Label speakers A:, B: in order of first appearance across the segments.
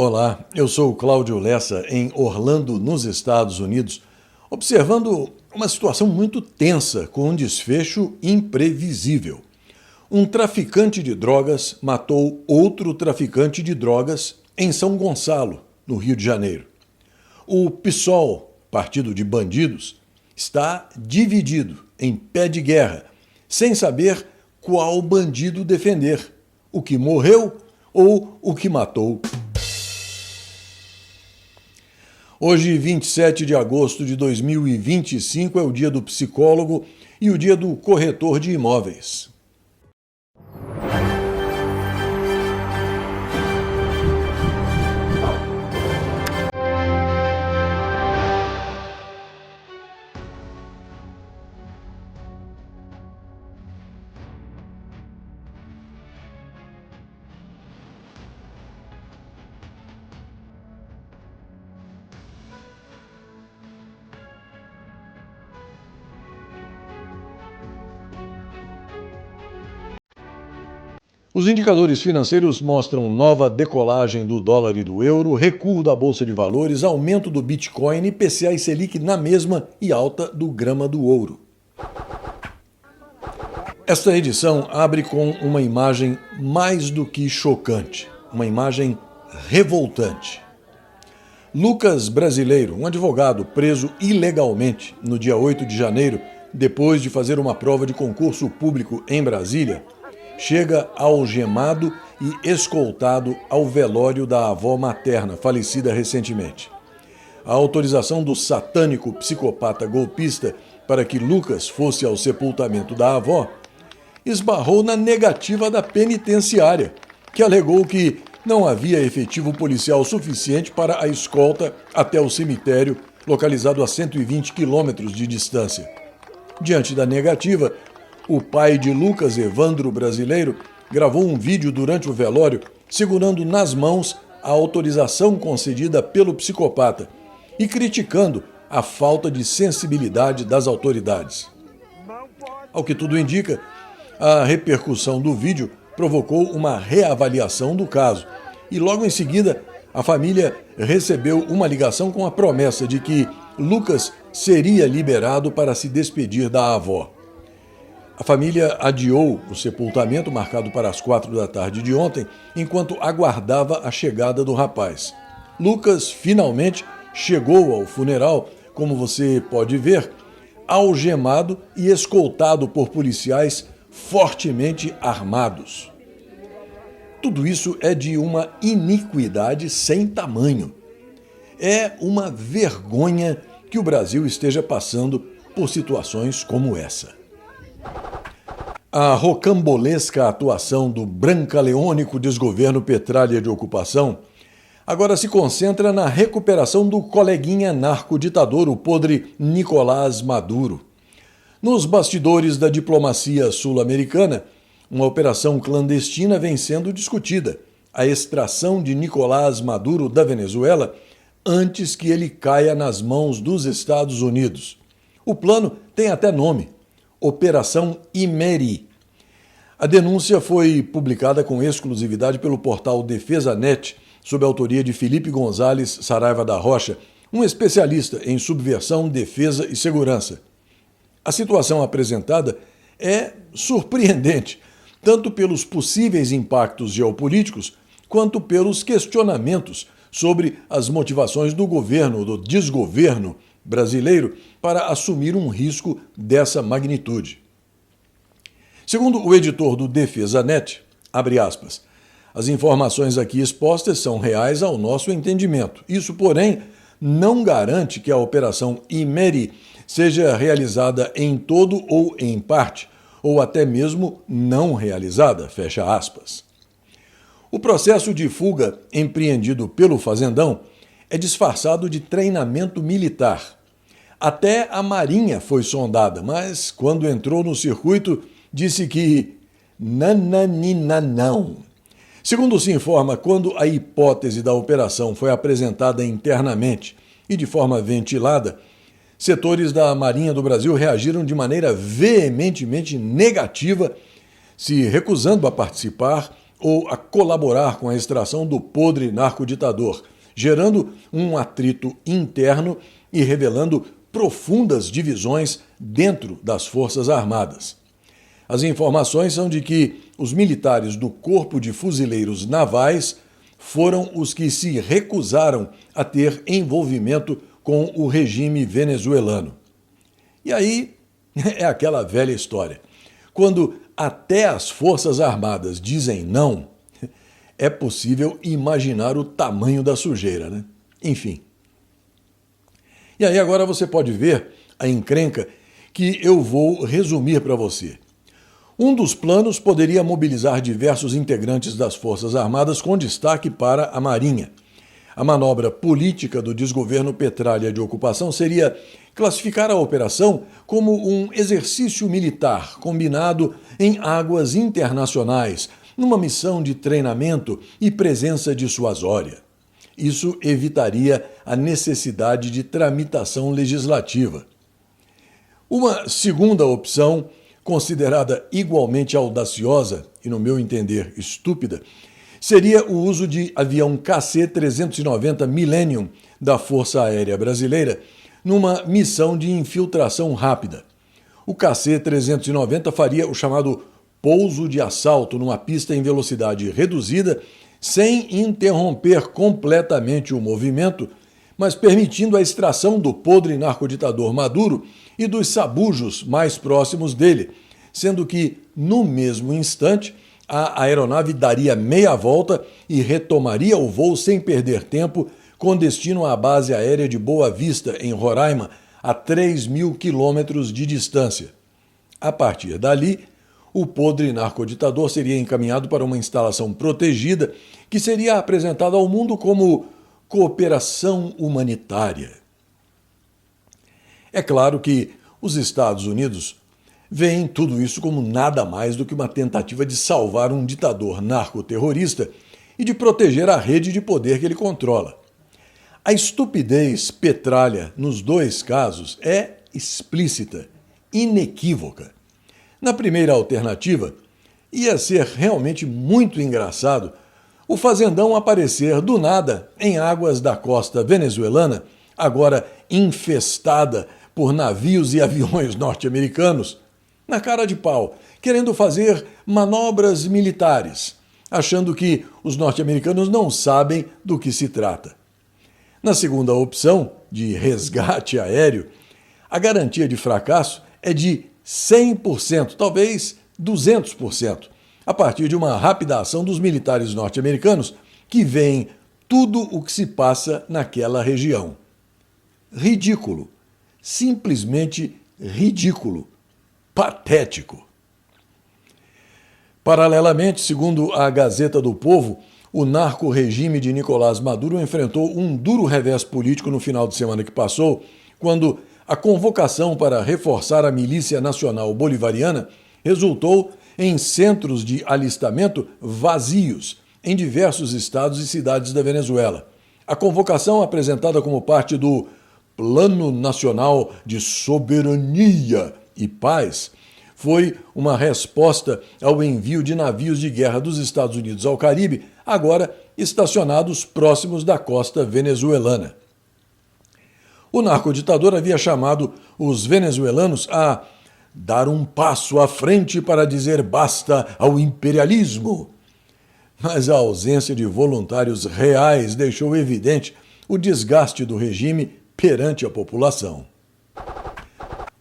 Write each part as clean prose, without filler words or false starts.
A: Olá, eu sou o Cláudio Lessa, em Orlando, nos Estados Unidos, observando uma situação muito tensa com um desfecho imprevisível. Um traficante de drogas matou outro traficante de drogas em São Gonçalo, no Rio de Janeiro. O PSOL, Partido de Bandidos, está dividido, em pé de guerra, sem saber qual bandido defender, o que morreu ou o que matou. Hoje, 27 de agosto de 2025, é o dia do psicólogo e o dia do corretor de imóveis. Os indicadores financeiros mostram nova decolagem do dólar e do euro, recuo da Bolsa de Valores, aumento do Bitcoin, IPCA e Selic na mesma e alta do grama do ouro. Esta edição abre com uma imagem mais do que chocante, uma imagem revoltante. Lucas Brasileiro, um advogado preso ilegalmente no dia 8 de janeiro, depois de fazer uma prova de concurso público em Brasília, chega algemado e escoltado ao velório da avó materna, falecida recentemente. A autorização do satânico psicopata golpista para que Lucas fosse ao sepultamento da avó esbarrou na negativa da penitenciária, que alegou que não havia efetivo policial suficiente para a escolta até o cemitério, localizado a 120 quilômetros de distância. Diante da negativa, o pai de Lucas, Evandro Brasileiro, gravou um vídeo durante o velório segurando nas mãos a autorização concedida pelo psicopata e criticando a falta de sensibilidade das autoridades. Ao que tudo indica, a repercussão do vídeo provocou uma reavaliação do caso e logo em seguida a família recebeu uma ligação com a promessa de que Lucas seria liberado para se despedir da avó. A família adiou o sepultamento, marcado para as 4 da tarde de ontem, enquanto aguardava a chegada do rapaz. Lucas finalmente chegou ao funeral, como você pode ver, algemado e escoltado por policiais fortemente armados. Tudo isso é de uma iniquidade sem tamanho. É uma vergonha que o Brasil esteja passando por situações como essa. A rocambolesca atuação do brancaleônico desgoverno Petralha de ocupação agora se concentra na recuperação do coleguinha narco-ditador, o podre Nicolás Maduro. Nos bastidores da diplomacia sul-americana, uma operação clandestina vem sendo discutida: a extração de Nicolás Maduro da Venezuela antes que ele caia nas mãos dos Estados Unidos. O plano tem até nome: Operação Immeri. A denúncia foi publicada com exclusividade pelo portal DefesaNet, sob a autoria de Felipe Gonzalez Saraiva da Rocha, um especialista em subversão, defesa e segurança. A situação apresentada é surpreendente, tanto pelos possíveis impactos geopolíticos, quanto pelos questionamentos sobre as motivações do governo, do desgoverno brasileiro, para assumir um risco dessa magnitude. Segundo o editor do DefesaNet, abre aspas, as informações aqui expostas são reais ao nosso entendimento. Isso, porém, não garante que a Operação Immeri seja realizada em todo ou em parte, ou até mesmo não realizada, fecha aspas. O processo de fuga empreendido pelo fazendão é disfarçado de treinamento militar. Até a Marinha foi sondada, mas quando entrou no circuito, disse que nananina não. Segundo se informa, quando a hipótese da operação foi apresentada internamente e de forma ventilada, setores da Marinha do Brasil reagiram de maneira veementemente negativa, se recusando a participar ou a colaborar com a extração do podre narcoditador, gerando um atrito interno e revelando profundas divisões dentro das Forças Armadas. As informações são de que os militares do Corpo de Fuzileiros Navais foram os que se recusaram a ter envolvimento com o regime venezuelano. E aí é aquela velha história. Quando até as Forças Armadas dizem não, é possível imaginar o tamanho da sujeira, né? Enfim. E aí agora você pode ver a encrenca que eu vou resumir para você. Um dos planos poderia mobilizar diversos integrantes das Forças Armadas com destaque para a Marinha. A manobra política do desgoverno Petralha de ocupação seria classificar a operação como um exercício militar combinado em águas internacionais, numa missão de treinamento e presença dissuasória. Isso evitaria a necessidade de tramitação legislativa. Uma segunda opção, considerada igualmente audaciosa e, no meu entender, estúpida, seria o uso de avião KC-390 Millennium da Força Aérea Brasileira numa missão de infiltração rápida. O KC-390 faria o chamado pouso de assalto numa pista em velocidade reduzida, sem interromper completamente o movimento, mas permitindo a extração do podre narcoditador Maduro e dos sabujos mais próximos dele, sendo que, no mesmo instante, a aeronave daria meia volta e retomaria o voo sem perder tempo, com destino à base aérea de Boa Vista, em Roraima, a 3.000 quilômetros de distância. A partir dali, o podre narcoditador seria encaminhado para uma instalação protegida que seria apresentada ao mundo como cooperação humanitária. É claro que os Estados Unidos veem tudo isso como nada mais do que uma tentativa de salvar um ditador narcoterrorista e de proteger a rede de poder que ele controla. A estupidez petralha nos dois casos é explícita, inequívoca. Na primeira alternativa, ia ser realmente muito engraçado o fazendão aparecer do nada em águas da costa venezuelana, agora infestada por navios e aviões norte-americanos, na cara de pau, querendo fazer manobras militares, achando que os norte-americanos não sabem do que se trata. Na segunda opção, de resgate aéreo, a garantia de fracasso é de 100%, talvez 200%, a partir de uma rápida ação dos militares norte-americanos que veem tudo o que se passa naquela região. Ridículo, simplesmente ridículo, patético. Paralelamente, segundo a Gazeta do Povo, o narco-regime de Nicolás Maduro enfrentou um duro revés político no final de semana que passou, quando a convocação para reforçar a Milícia Nacional Bolivariana resultou em centros de alistamento vazios em diversos estados e cidades da Venezuela. A convocação, apresentada como parte do Plano Nacional de Soberania e Paz, foi uma resposta ao envio de navios de guerra dos Estados Unidos ao Caribe, agora estacionados próximos da costa venezuelana. O narcoditador havia chamado os venezuelanos a dar um passo à frente para dizer basta ao imperialismo. Mas a ausência de voluntários reais deixou evidente o desgaste do regime perante a população.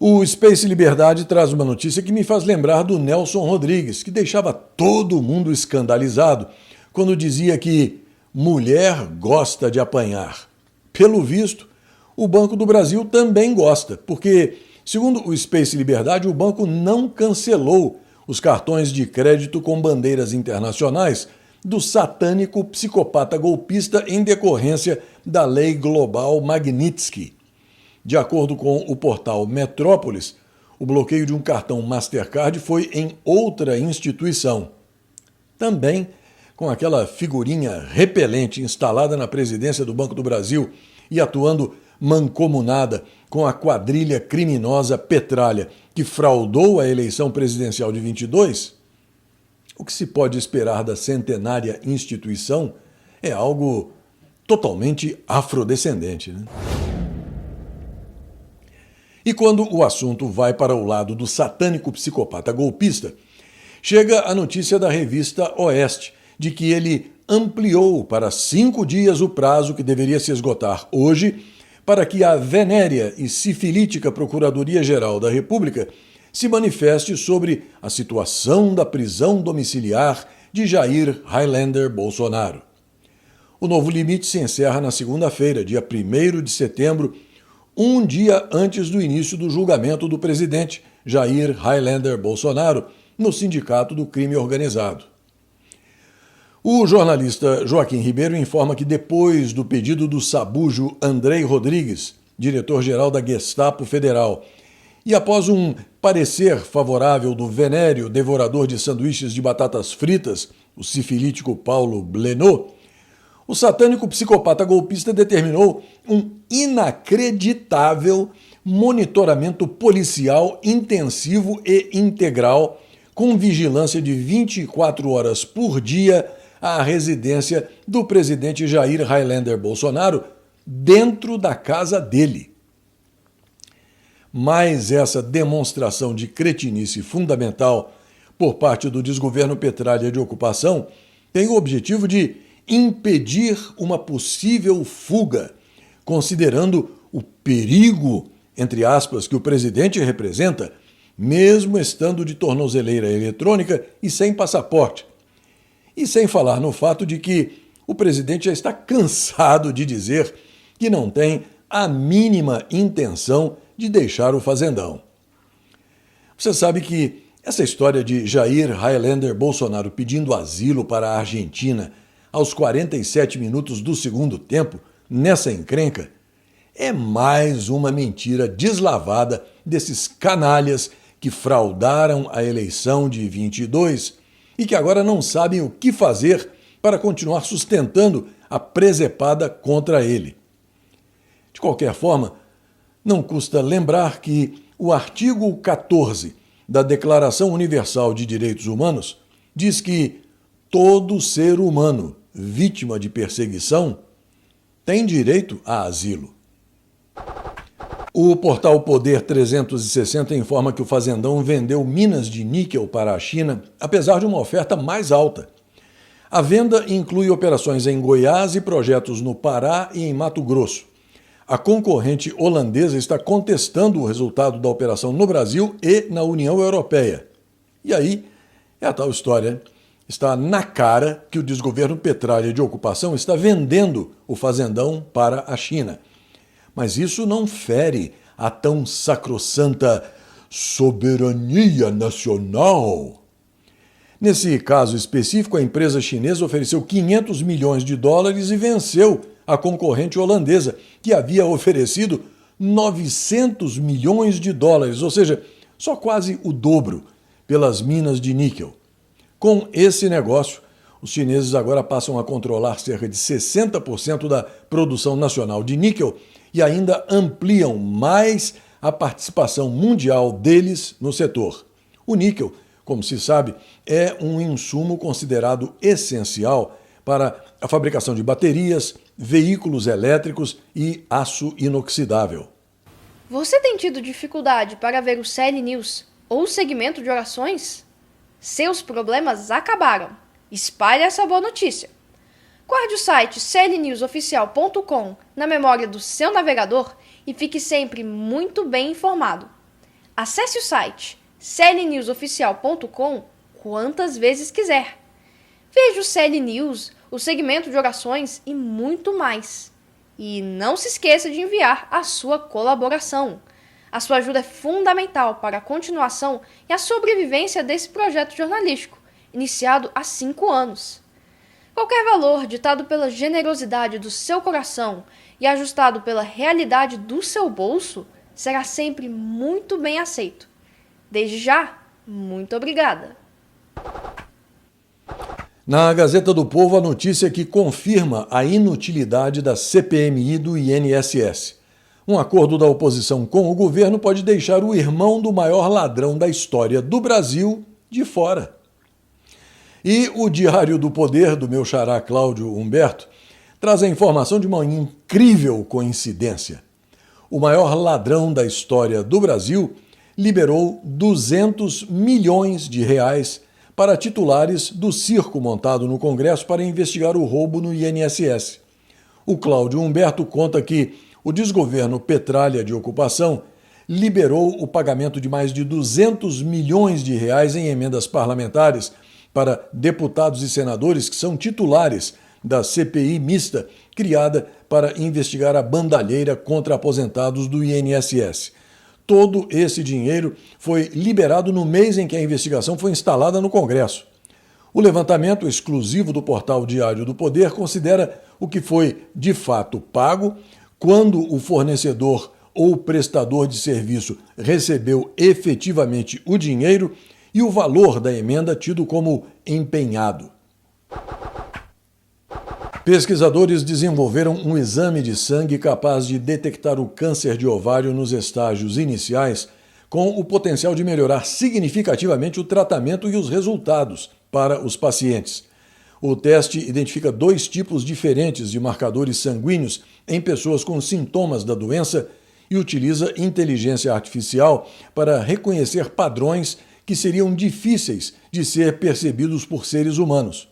A: O Space Liberdade traz uma notícia que me faz lembrar do Nelson Rodrigues, que deixava todo mundo escandalizado quando dizia que mulher gosta de apanhar. Pelo visto, o Banco do Brasil também gosta, porque, segundo o Space Liberdade, o banco não cancelou os cartões de crédito com bandeiras internacionais do satânico psicopata golpista em decorrência da Lei Global Magnitsky. De acordo com o portal Metrópolis, o bloqueio de um cartão Mastercard foi em outra instituição. Também com aquela figurinha repelente instalada na presidência do Banco do Brasil e atuando mancomunada com a quadrilha criminosa Petralha, que fraudou a eleição presidencial de 22? o que se pode esperar da centenária instituição é algo totalmente afrodescendente, né? E quando o assunto vai para o lado do satânico psicopata golpista, chega a notícia da revista Oeste de que ele ampliou para 5 dias o prazo que deveria se esgotar hoje para que a venérea e sifilítica Procuradoria-Geral da República se manifeste sobre a situação da prisão domiciliar de Jair Highlander Bolsonaro. O novo limite se encerra na segunda-feira, dia 1º de setembro, um dia antes do início do julgamento do presidente Jair Highlander Bolsonaro no Sindicato do Crime Organizado. O jornalista Joaquim Ribeiro informa que depois do pedido do sabujo Andrei Rodrigues, diretor-geral da Gestapo Federal, e após um parecer favorável do venéreo devorador de sanduíches de batatas fritas, o sifilítico Paulo Blenot, o satânico psicopata golpista determinou um inacreditável monitoramento policial intensivo e integral com vigilância de 24 horas por dia à residência do presidente Jair Highlander Bolsonaro dentro da casa dele. Mas essa demonstração de cretinice fundamental por parte do desgoverno Petralha de ocupação tem o objetivo de impedir uma possível fuga, considerando o perigo, entre aspas, que o presidente representa, mesmo estando de tornozeleira eletrônica e sem passaporte. E sem falar no fato de que o presidente já está cansado de dizer que não tem a mínima intenção de deixar o fazendão. Você sabe que essa história de Jair Highlander Bolsonaro pedindo asilo para a Argentina aos 47 minutos do segundo tempo, nessa encrenca, é mais uma mentira deslavada desses canalhas que fraudaram a eleição de 22 e que agora não sabem o que fazer para continuar sustentando a presepada contra ele. De qualquer forma, não custa lembrar que o artigo 14 da Declaração Universal de Direitos Humanos diz que todo ser humano vítima de perseguição tem direito a asilo. O portal Poder 360 informa que o fazendão vendeu minas de níquel para a China, apesar de uma oferta mais alta. A venda inclui operações em Goiás e projetos no Pará e em Mato Grosso. A concorrente holandesa está contestando o resultado da operação no Brasil e na União Europeia. E aí é a tal história. Está na cara que o desgoverno Petralha de ocupação está vendendo o fazendão para a China. Mas isso não fere a tão sacrossanta soberania nacional. Nesse caso específico, a empresa chinesa ofereceu 500 milhões de dólares e venceu a concorrente holandesa, que havia oferecido 900 milhões de dólares, ou seja, só quase o dobro, pelas minas de níquel. Com esse negócio, os chineses agora passam a controlar cerca de 60% da produção nacional de níquel e ainda ampliam mais a participação mundial deles no setor. O níquel, como se sabe, é um insumo considerado essencial para a fabricação de baterias, veículos elétricos e aço inoxidável.
B: Você tem tido dificuldade para ver o CL News ou o segmento de orações? Seus problemas acabaram. Espalhe essa boa notícia. Guarde o site clnewsoficial.com na memória do seu navegador e fique sempre muito bem informado. Acesse o site clnewsoficial.com quantas vezes quiser. Veja o CL News, o segmento de orações e muito mais. E não se esqueça de enviar a sua colaboração. A sua ajuda é fundamental para a continuação e a sobrevivência desse projeto jornalístico, iniciado há 5 anos. Qualquer valor ditado pela generosidade do seu coração e ajustado pela realidade do seu bolso será sempre muito bem aceito. Desde já, muito obrigada.
A: Na Gazeta do Povo, a notícia que confirma a inutilidade da CPMI e do INSS. Um acordo da oposição com o governo pode deixar o irmão do maior ladrão da história do Brasil de fora. E o Diário do Poder, do meu xará Cláudio Humberto, traz a informação de uma incrível coincidência. O maior ladrão da história do Brasil liberou 200 milhões de reais para titulares do circo montado no Congresso para investigar o roubo no INSS. O Cláudio Humberto conta que o desgoverno Petralha de ocupação liberou o pagamento de mais de 200 milhões de reais em emendas parlamentares para deputados e senadores que são titulares da CPI mista criada para investigar a bandalheira contra aposentados do INSS. Todo esse dinheiro foi liberado no mês em que a investigação foi instalada no Congresso. O levantamento exclusivo do portal Diário do Poder considera o que foi de fato pago, quando o fornecedor ou prestador de serviço recebeu efetivamente o dinheiro e o valor da emenda tido como empenhado. Pesquisadores desenvolveram um exame de sangue capaz de detectar o câncer de ovário nos estágios iniciais, com o potencial de melhorar significativamente o tratamento e os resultados para os pacientes. O teste identifica 2 tipos diferentes de marcadores sanguíneos em pessoas com sintomas da doença e utiliza inteligência artificial para reconhecer padrões que seriam difíceis de ser percebidos por seres humanos.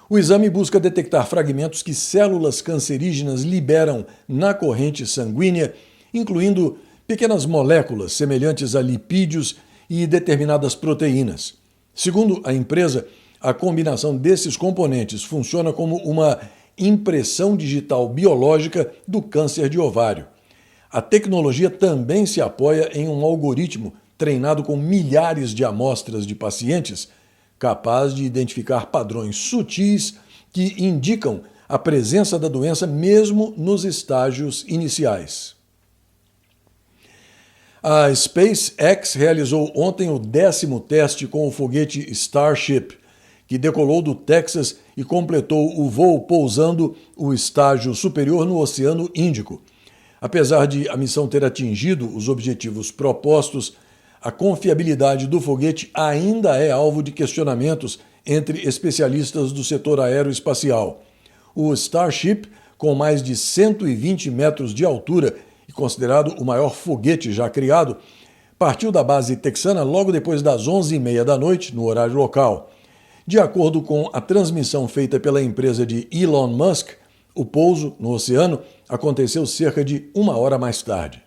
A: O exame busca detectar fragmentos que células cancerígenas liberam na corrente sanguínea, incluindo pequenas moléculas semelhantes a lipídios e determinadas proteínas. Segundo a empresa, a combinação desses componentes funciona como uma impressão digital biológica do câncer de ovário. A tecnologia também se apoia em um algoritmo treinado com milhares de amostras de pacientes, capaz de identificar padrões sutis que indicam a presença da doença mesmo nos estágios iniciais. A SpaceX realizou ontem o 10º teste com o foguete Starship, que decolou do Texas e completou o voo pousando o estágio superior no Oceano Índico. Apesar de a missão ter atingido os objetivos propostos, a confiabilidade do foguete ainda é alvo de questionamentos entre especialistas do setor aeroespacial. O Starship, com mais de 120 metros de altura e considerado o maior foguete já criado, partiu da base texana logo depois das 11h30 da noite, no horário local. De acordo com a transmissão feita pela empresa de Elon Musk, o pouso no oceano aconteceu cerca de 1 hora mais tarde.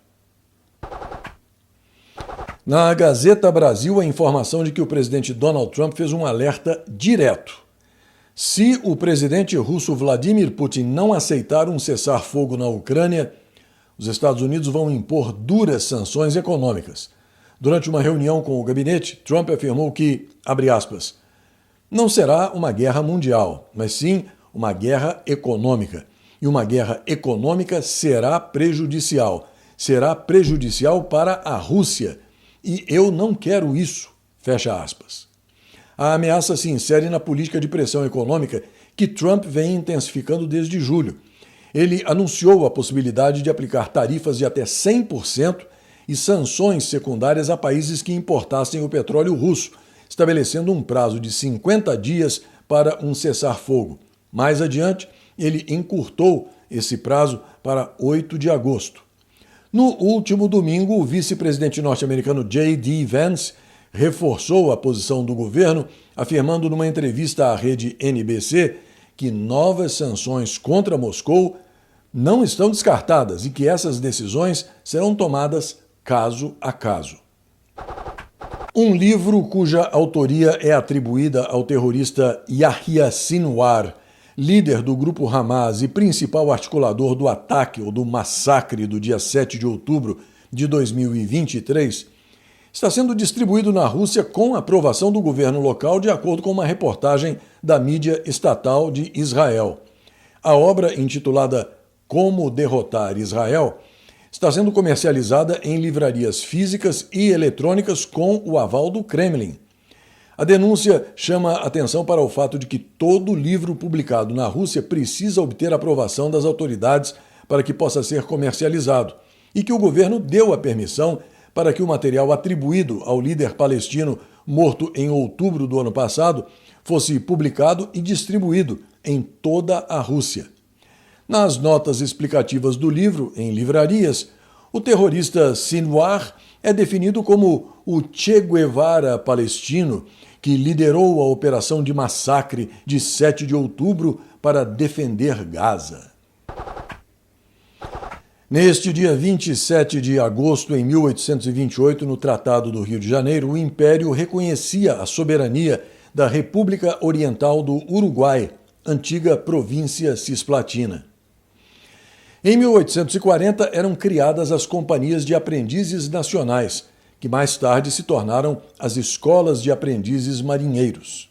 A: Na Gazeta Brasil, a informação de que o presidente Donald Trump fez um alerta direto. Se o presidente russo Vladimir Putin não aceitar um cessar-fogo na Ucrânia, os Estados Unidos vão impor duras sanções econômicas. Durante uma reunião com o gabinete, Trump afirmou que, abre aspas, não será uma guerra mundial, mas sim uma guerra econômica. E uma guerra econômica será prejudicial. Será prejudicial para a Rússia. E eu não quero isso, fecha aspas. A ameaça se insere na política de pressão econômica que Trump vem intensificando desde julho. Ele anunciou a possibilidade de aplicar tarifas de até 100% e sanções secundárias a países que importassem o petróleo russo, estabelecendo um prazo de 50 dias para um cessar-fogo. Mais adiante, ele encurtou esse prazo para 8 de agosto. No último domingo, o vice-presidente norte-americano J.D. Vance reforçou a posição do governo, afirmando numa entrevista à rede NBC que novas sanções contra Moscou não estão descartadas e que essas decisões serão tomadas caso a caso. Um livro cuja autoria é atribuída ao terrorista Yahya Sinwar, líder do grupo Hamas e principal articulador do ataque ou do massacre do dia 7 de outubro de 2023, está sendo distribuído na Rússia com aprovação do governo local, de acordo com uma reportagem da mídia estatal de Israel. A obra, intitulada Como Derrotar Israel, está sendo comercializada em livrarias físicas e eletrônicas com o aval do Kremlin. A denúncia chama atenção para o fato de que todo livro publicado na Rússia precisa obter aprovação das autoridades para que possa ser comercializado, e que o governo deu a permissão para que o material atribuído ao líder palestino morto em outubro do ano passado fosse publicado e distribuído em toda a Rússia. Nas notas explicativas do livro, em livrarias, o terrorista Sinwar é definido como o Che Guevara palestino que liderou a operação de massacre de 7 de outubro para defender Gaza. Neste dia 27 de agosto, em 1828, no Tratado do Rio de Janeiro, o Império reconhecia a soberania da República Oriental do Uruguai, antiga província cisplatina. Em 1840, eram criadas as Companhias de Aprendizes Nacionais, que mais tarde se tornaram as Escolas de Aprendizes Marinheiros.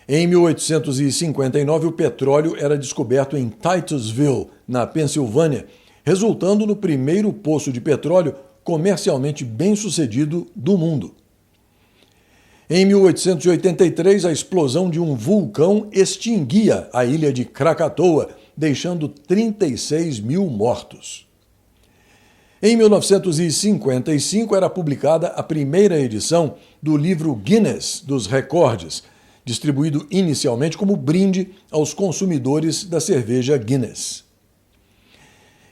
A: Em 1859, o petróleo era descoberto em Titusville, na Pensilvânia, resultando no primeiro poço de petróleo comercialmente bem-sucedido do mundo. Em 1883, a explosão de um vulcão extinguia a ilha de Krakatoa, deixando 36 mil mortos. Em 1955, era publicada a primeira edição do livro Guinness dos Recordes, distribuído inicialmente como brinde aos consumidores da cerveja Guinness.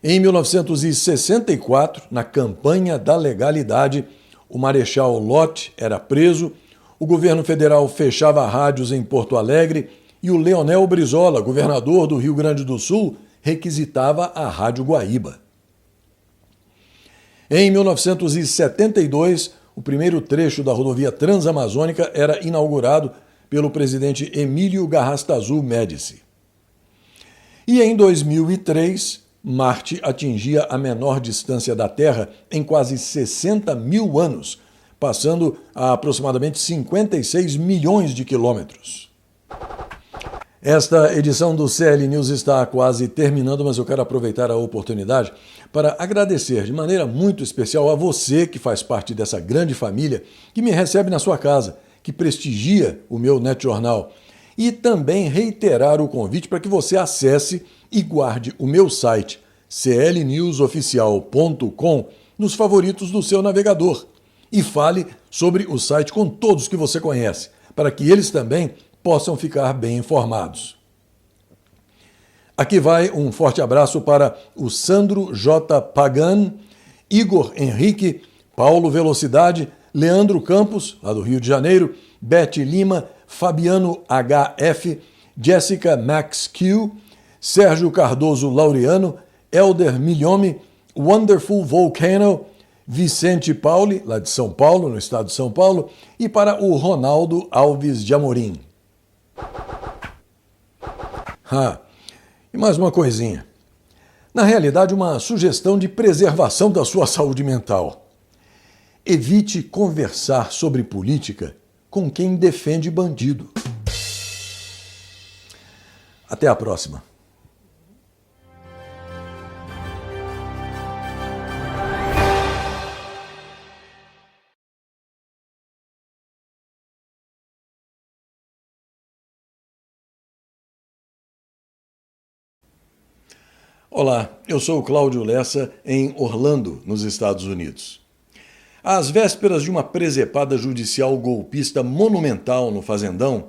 A: Em 1964, na campanha da legalidade, o Marechal Lott era preso, o governo federal fechava rádios em Porto Alegre e o Leonel Brizola, governador do Rio Grande do Sul, requisitava a Rádio Guaíba. Em 1972, o primeiro trecho da rodovia Transamazônica era inaugurado pelo presidente Emílio Garrastazu Médici. E em 2003, Marte atingia a menor distância da Terra em quase 60 mil anos, passando a aproximadamente 56 milhões de quilômetros. Esta edição do CL News está quase terminando, mas eu quero aproveitar a oportunidade para agradecer de maneira muito especial a você que faz parte dessa grande família, que me recebe na sua casa, que prestigia o meu NetJornal, e também reiterar o convite para que você acesse e guarde o meu site clnewsoficial.com nos favoritos do seu navegador e fale sobre o site com todos que você conhece, para que eles também possam ficar bem informados. Aqui vai um forte abraço para o Sandro J. Pagan, Igor Henrique, Paulo Velocidade, Leandro Campos, lá do Rio de Janeiro, Beth Lima, Fabiano HF, Jessica Max Q, Sérgio Cardoso Laureano, Elder Milhome, Wonderful Volcano, Vicente Pauli, lá de São Paulo, no estado de São Paulo, e para o Ronaldo Alves de Amorim. E mais uma coisinha. Na realidade, uma sugestão de preservação da sua saúde mental. Evite conversar sobre política com quem defende bandido. Até a próxima. Olá, eu sou o Cláudio Lessa, em Orlando, nos Estados Unidos. Às vésperas de uma presepada judicial golpista monumental no Fazendão,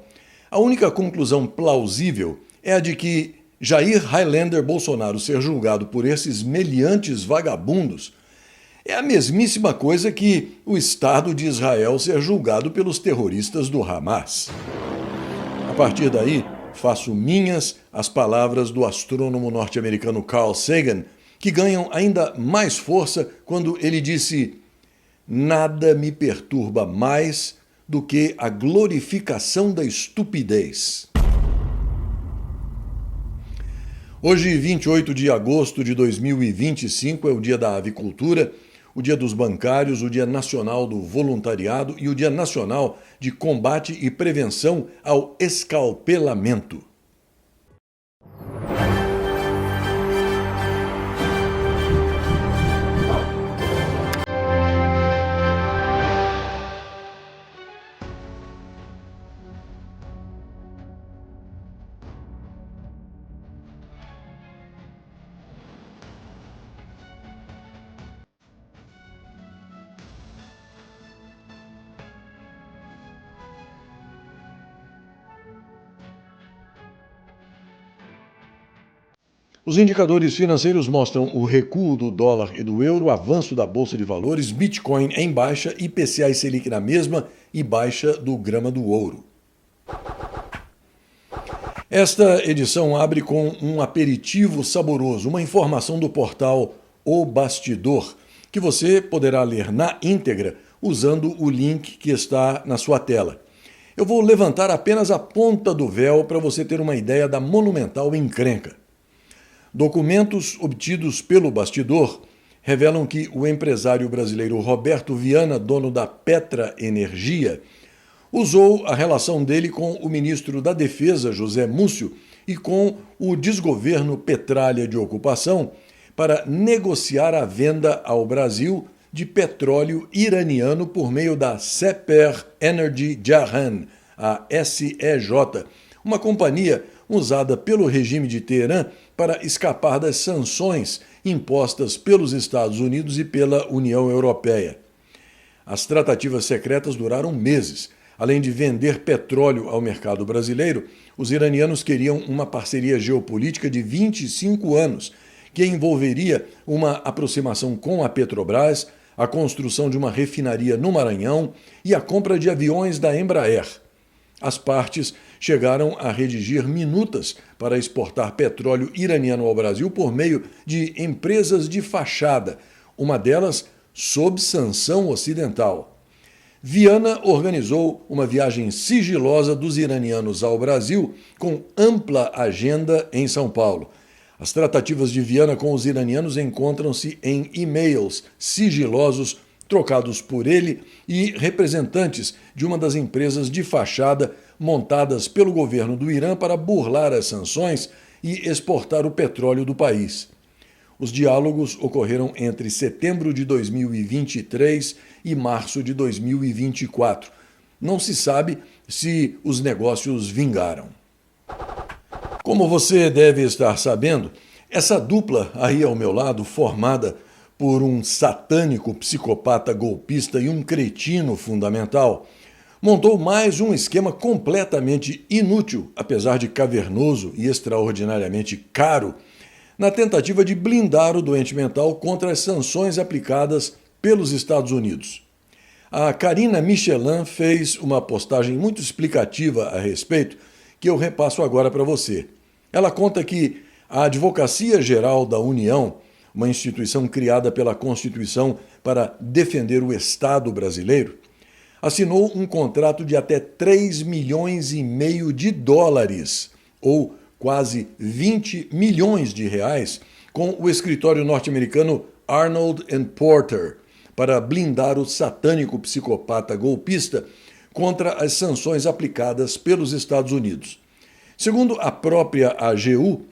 A: a única conclusão plausível é a de que Jair Highlander Bolsonaro ser julgado por esses meliantes vagabundos é a mesmíssima coisa que o Estado de Israel ser julgado pelos terroristas do Hamas. A partir daí, faço minhas as palavras do astrônomo norte-americano Carl Sagan, que ganham ainda mais força quando ele disse: "Nada me perturba mais do que a glorificação da estupidez." Hoje, 28 de agosto de 2025, é o Dia da Avicultura, o Dia dos Bancários, o Dia Nacional do Voluntariado e o Dia Nacional de Combate e Prevenção ao Escalpelamento. Os indicadores financeiros mostram o recuo do dólar e do euro, avanço da Bolsa de Valores, Bitcoin em baixa, IPCA e Selic na mesma e baixa do grama do ouro. Esta edição abre com um aperitivo saboroso, uma informação do portal O Bastidor, que você poderá ler na íntegra usando o link que está na sua tela. Eu vou levantar apenas a ponta do véu para você ter uma ideia da monumental encrenca. Documentos obtidos pelo Bastidor revelam que o empresário brasileiro Roberto Viana, dono da Petra Energia, usou a relação dele com o ministro da Defesa, José Múcio, e com o desgoverno Petralha de Ocupação para negociar a venda ao Brasil de petróleo iraniano por meio da Seper Energy Jahan, a SEJ, uma companhia usada pelo regime de Teherã para escapar das sanções impostas pelos Estados Unidos e pela União Europeia. As tratativas secretas duraram meses. Além de vender petróleo ao mercado brasileiro, os iranianos queriam uma parceria geopolítica de 25 anos, que envolveria uma aproximação com a Petrobras, a construção de uma refinaria no Maranhão e a compra de aviões da Embraer. As partes chegaram a redigir minutas para exportar petróleo iraniano ao Brasil por meio de empresas de fachada, uma delas sob sanção ocidental. Viana organizou uma viagem sigilosa dos iranianos ao Brasil com ampla agenda em São Paulo. As tratativas de Viana com os iranianos encontram-se em e-mails sigilosos trocados por ele e representantes de uma das empresas de fachada montadas pelo governo do Irã para burlar as sanções e exportar o petróleo do país. Os diálogos ocorreram entre setembro de 2023 e março de 2024. Não se sabe se os negócios vingaram. Como você deve estar sabendo, essa dupla aí ao meu lado, formada por um satânico psicopata golpista e um cretino fundamental, montou mais um esquema completamente inútil, apesar de cavernoso e extraordinariamente caro, na tentativa de blindar o doente mental contra as sanções aplicadas pelos Estados Unidos. A Karina Michelin fez uma postagem muito explicativa a respeito, que eu repasso agora para você. Ela conta que a Advocacia Geral da União, uma instituição criada pela Constituição para defender o Estado brasileiro, assinou um contrato de até 3,5 milhões de dólares, ou quase 20 milhões de reais, com o escritório norte-americano Arnold & Porter, para blindar o satânico psicopata golpista contra as sanções aplicadas pelos Estados Unidos. Segundo a própria AGU,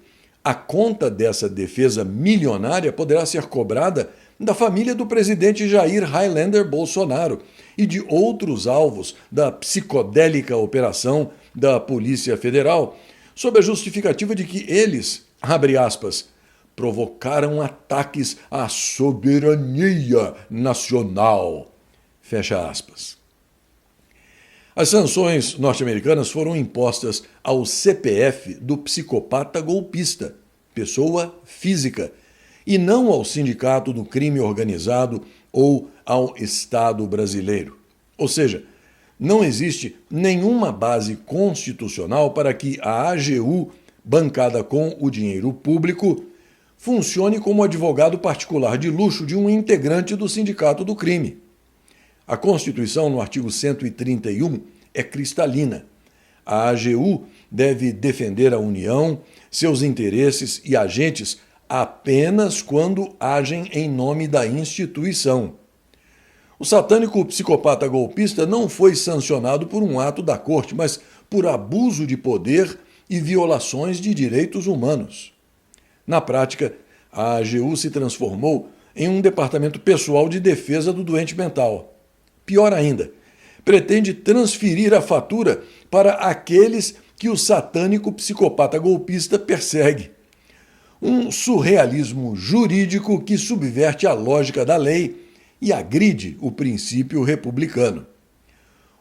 A: a conta dessa defesa milionária poderá ser cobrada da família do presidente Jair Highlander Bolsonaro e de outros alvos da psicodélica operação da Polícia Federal, sob a justificativa de que eles, abre aspas, provocaram ataques à soberania nacional, fecha aspas. As sanções norte-americanas foram impostas ao CPF do psicopata golpista, pessoa física, e não ao Sindicato do Crime Organizado ou ao Estado brasileiro. Ou seja, não existe nenhuma base constitucional para que a AGU, bancada com o dinheiro público, funcione como advogado particular de luxo de um integrante do Sindicato do Crime. A Constituição, no artigo 131, é cristalina. A AGU deve defender a União, seus interesses e agentes apenas quando agem em nome da instituição. O satânico psicopata golpista não foi sancionado por um ato da corte, mas por abuso de poder e violações de direitos humanos. Na prática, a AGU se transformou em um departamento pessoal de defesa do doente mental. Pior ainda, pretende transferir a fatura para aqueles que o satânico psicopata golpista persegue. Um surrealismo jurídico que subverte a lógica da lei e agride o princípio republicano.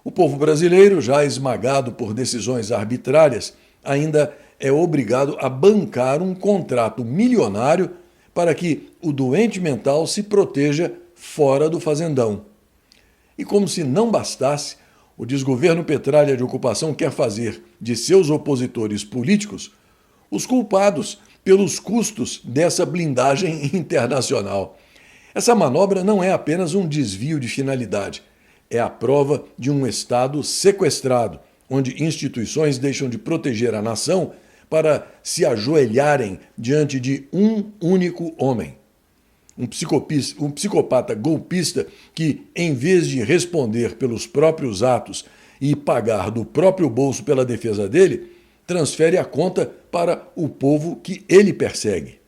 A: O povo brasileiro, já esmagado por decisões arbitrárias, ainda é obrigado a bancar um contrato milionário para que o doente mental se proteja fora do fazendão. E como se não bastasse, o desgoverno Petralha de ocupação quer fazer de seus opositores políticos os culpados pelos custos dessa blindagem internacional. Essa manobra não é apenas um desvio de finalidade, é a prova de um Estado sequestrado, onde instituições deixam de proteger a nação para se ajoelharem diante de um único homem. Um psicopata golpista que, em vez de responder pelos próprios atos e pagar do próprio bolso pela defesa dele, transfere a conta para o povo que ele persegue.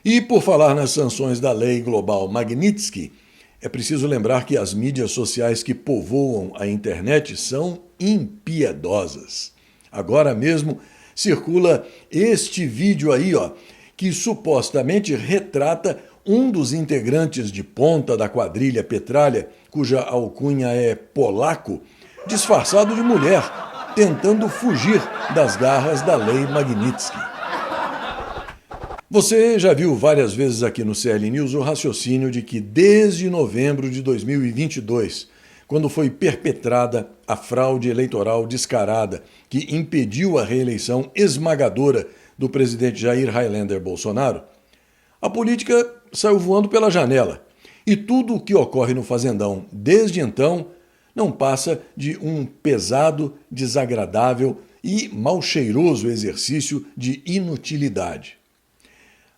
A: E por falar nas sanções da lei global Magnitsky, é preciso lembrar que as mídias sociais que povoam a internet são impiedosas. Agora mesmo circula este vídeo aí, que supostamente retrata um dos integrantes de ponta da quadrilha Petralha, cuja alcunha é polaco, disfarçado de mulher, tentando fugir das garras da lei Magnitsky. Você já viu várias vezes aqui no CL News o raciocínio de que desde novembro de 2022, quando foi perpetrada a fraude eleitoral descarada que impediu a reeleição esmagadora do presidente Jair Highlander Bolsonaro, a política saiu voando pela janela e tudo o que ocorre no Fazendão desde então não passa de um pesado, desagradável e mal cheiroso exercício de inutilidade.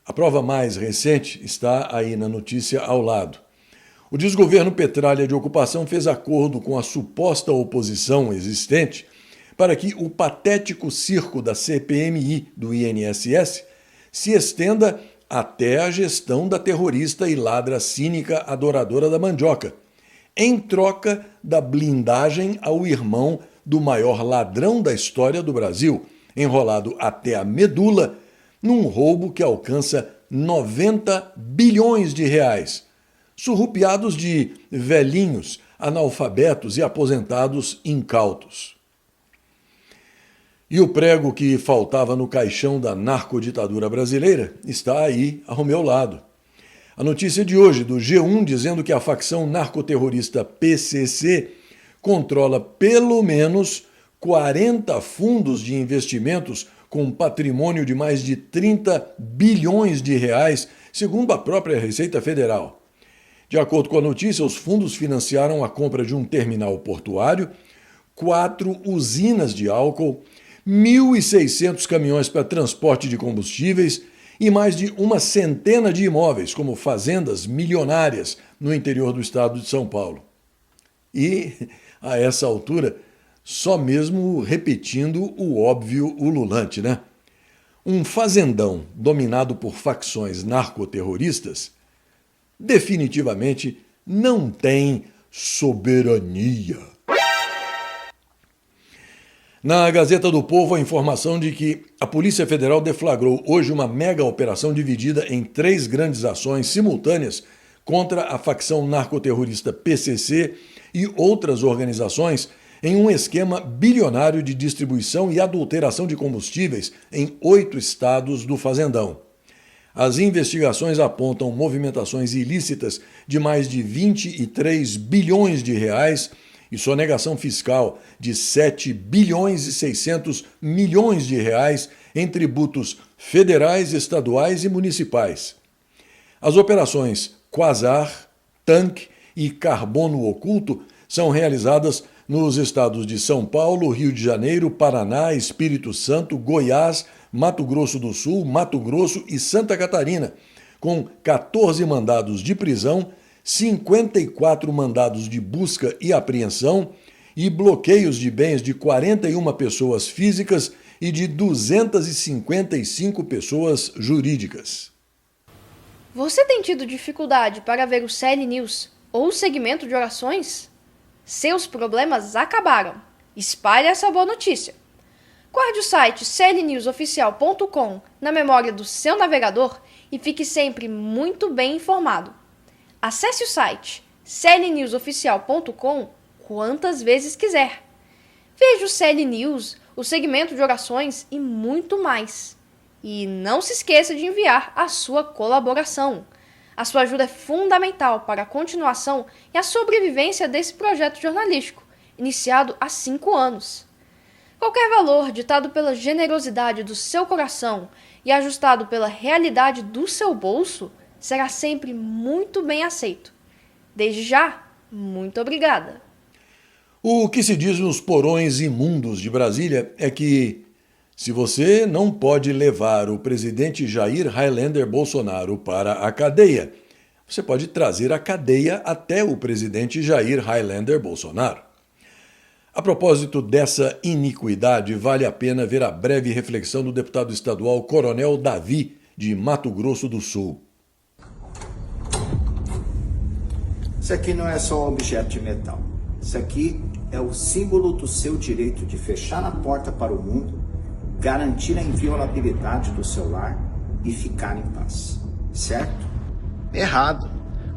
A: A prova mais recente está aí na notícia ao lado. O desgoverno Petralha de ocupação fez acordo com a suposta oposição existente para que o patético circo da CPMI do INSS se estenda até a gestão da terrorista e ladra cínica adoradora da mandioca, em troca da blindagem ao irmão do maior ladrão da história do Brasil, enrolado até a medula num roubo que alcança 90 bilhões de reais, surrupiados de velhinhos, analfabetos e aposentados incautos. E o prego que faltava no caixão da narcoditadura brasileira está aí ao meu lado. A notícia de hoje do G1 dizendo que a facção narcoterrorista PCC controla pelo menos 40 fundos de investimentos com patrimônio de mais de 30 bilhões de reais, segundo a própria Receita Federal. De acordo com a notícia, os fundos financiaram a compra de um terminal portuário, 4 usinas de álcool, 1.600 caminhões para transporte de combustíveis e mais de uma centena de imóveis, como fazendas milionárias no interior do estado de São Paulo. E, a essa altura, só mesmo repetindo o óbvio ululante, né? Um fazendão dominado por facções narcoterroristas definitivamente não tem soberania. Na Gazeta do Povo, a informação de que a Polícia Federal deflagrou hoje uma mega operação dividida em 3 grandes ações simultâneas contra a facção narcoterrorista PCC e outras organizações em um esquema bilionário de distribuição e adulteração de combustíveis em 8 estados do Fazendão. As investigações apontam movimentações ilícitas de mais de 23 bilhões de reais e sonegação fiscal de 7 bilhões e 600 milhões de reais em tributos federais, estaduais e municipais. As operações Quasar, Tanque e Carbono Oculto são realizadas nos estados de São Paulo, Rio de Janeiro, Paraná, Espírito Santo, Goiás, Mato Grosso do Sul, Mato Grosso e Santa Catarina, com 14 mandados de prisão, 54 mandados de busca e apreensão e bloqueios de bens de 41 pessoas físicas e de 255 pessoas jurídicas.
B: Você tem tido dificuldade para ver o CL News ou o segmento de orações? Seus problemas acabaram. Espalhe essa boa notícia. Guarde o site clnewsoficial.com na memória do seu navegador e fique sempre muito bem informado. Acesse o site clnewsoficial.com quantas vezes quiser. Veja o CL News, o segmento de orações e muito mais. E não se esqueça de enviar a sua colaboração. A sua ajuda é fundamental para a continuação e a sobrevivência desse projeto jornalístico, iniciado há 5 anos. Qualquer valor ditado pela generosidade do seu coração e ajustado pela realidade do seu bolso será sempre muito bem aceito. Desde já, muito obrigada.
A: O que se diz nos porões imundos de Brasília é que, se você não pode levar o presidente Jair Highlander Bolsonaro para a cadeia, você pode trazer a cadeia até o presidente Jair Highlander Bolsonaro. A propósito dessa iniquidade, vale a pena ver a breve reflexão do deputado estadual Coronel Davi, de Mato Grosso do Sul.
C: Isso aqui não é só um objeto de metal. Isso aqui é o símbolo do seu direito de fechar a porta para o mundo, garantir a inviolabilidade do seu lar e ficar em paz. Certo?
D: Errado,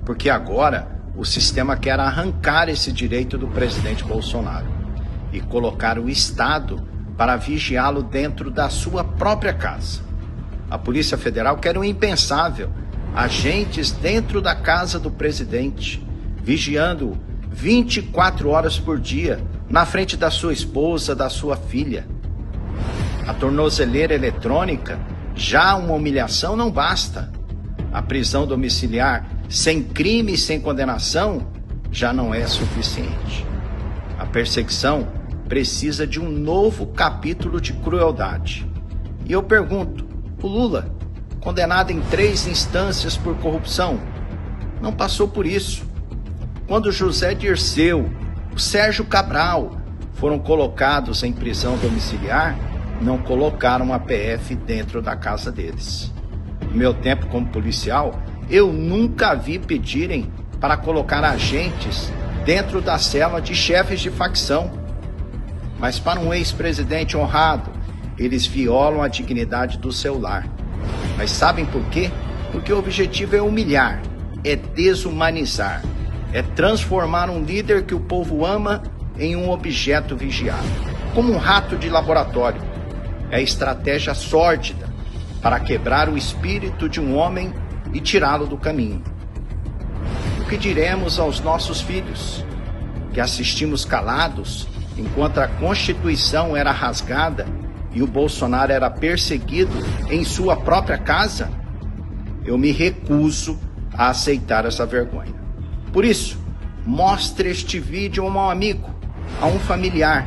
D: porque agora o sistema quer arrancar esse direito do presidente Bolsonaro e colocar o Estado para vigiá-lo dentro da sua própria casa. A Polícia Federal quer o impensável, agentes dentro da casa do presidente, vigiando-o 24 horas por dia, na frente da sua esposa, da sua filha. A tornozeleira eletrônica, já uma humilhação, não basta. A prisão domiciliar, sem crime e sem condenação, já não é suficiente. A perseguição precisa de um novo capítulo de crueldade. E eu pergunto, o Lula, condenado em 3 instâncias por corrupção, não passou por isso. Quando José Dirceu, o Sérgio Cabral foram colocados em prisão domiciliar, não colocaram a PF dentro da casa deles. No meu tempo como policial, eu nunca vi pedirem para colocar agentes dentro da cela de chefes de facção. Mas para um ex-presidente honrado, eles violam a dignidade do seu lar. Mas sabem por quê? Porque o objetivo é humilhar, é desumanizar, é transformar um líder que o povo ama em um objeto vigiado, como um rato de laboratório. É estratégia sórdida para quebrar o espírito de um homem e tirá-lo do caminho. O que diremos aos nossos filhos, que assistimos calados enquanto a Constituição era rasgada e o Bolsonaro era perseguido em sua própria casa? Eu me recuso a aceitar essa vergonha. Por isso, mostre este vídeo a um amigo, a um familiar.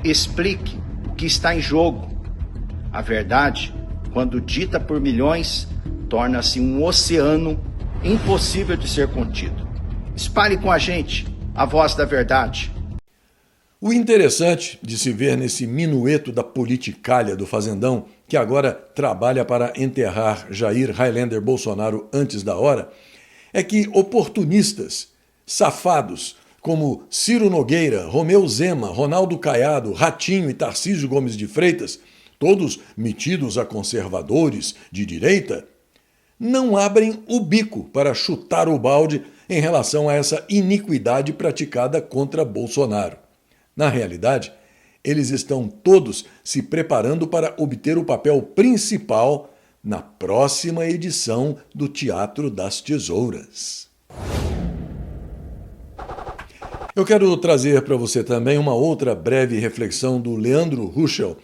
D: Explique o que está em jogo. A verdade, quando dita por milhões, torna-se um oceano impossível de ser contido. Espalhe com a gente a voz da verdade.
A: O interessante de se ver nesse minueto da politicalha do fazendão, que agora trabalha para enterrar Jair Highlander Bolsonaro antes da hora, é que oportunistas, safados, como Ciro Nogueira, Romeu Zema, Ronaldo Caiado, Ratinho e Tarcísio Gomes de Freitas, todos metidos a conservadores de direita, não abrem o bico para chutar o balde em relação a essa iniquidade praticada contra Bolsonaro. Na realidade, eles estão todos se preparando para obter o papel principal na próxima edição do Teatro das Tesouras. Eu quero trazer para você também uma outra breve reflexão do Leandro Ruschel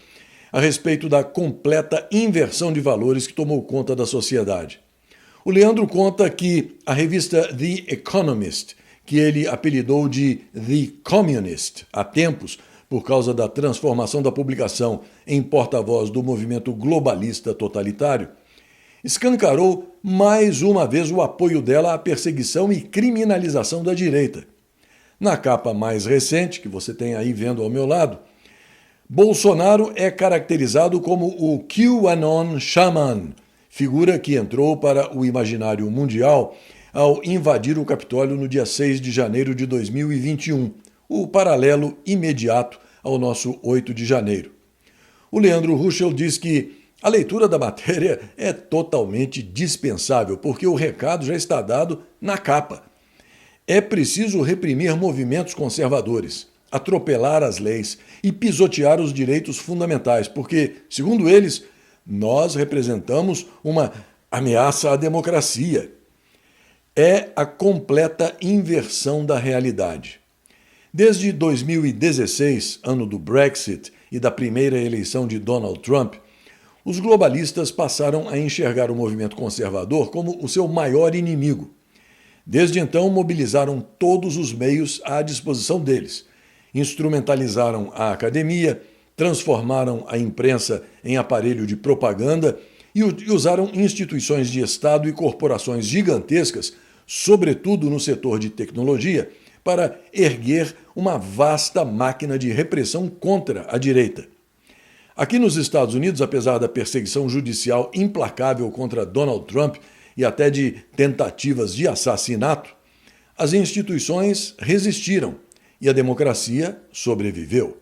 A: a respeito da completa inversão de valores que tomou conta da sociedade. O Leandro conta que a revista The Economist, que ele apelidou de The Communist há tempos, por causa da transformação da publicação em porta-voz do movimento globalista totalitário, escancarou mais uma vez o apoio dela à perseguição e criminalização da direita. Na capa mais recente, que você tem aí vendo ao meu lado, Bolsonaro é caracterizado como o QAnon Shaman, figura que entrou para o imaginário mundial ao invadir o Capitólio no dia 6 de janeiro de 2021, o paralelo imediato ao nosso 8 de janeiro. O Leandro Ruschel diz que a leitura da matéria é totalmente dispensável, porque o recado já está dado na capa. É preciso reprimir movimentos conservadores. atropelar as leis e pisotear os direitos fundamentais, porque, segundo eles, nós representamos uma ameaça à democracia. É a completa inversão da realidade. Desde 2016, ano do Brexit e da primeira eleição de Donald Trump, os globalistas passaram a enxergar o movimento conservador como o seu maior inimigo. Desde então, mobilizaram todos os meios à disposição deles. Instrumentalizaram a academia, transformaram a imprensa em aparelho de propaganda e usaram instituições de Estado e corporações gigantescas, sobretudo no setor de tecnologia, para erguer uma vasta máquina de repressão contra a direita. Aqui nos Estados Unidos, apesar da perseguição judicial implacável contra Donald Trump e até de tentativas de assassinato, as instituições resistiram e a democracia sobreviveu.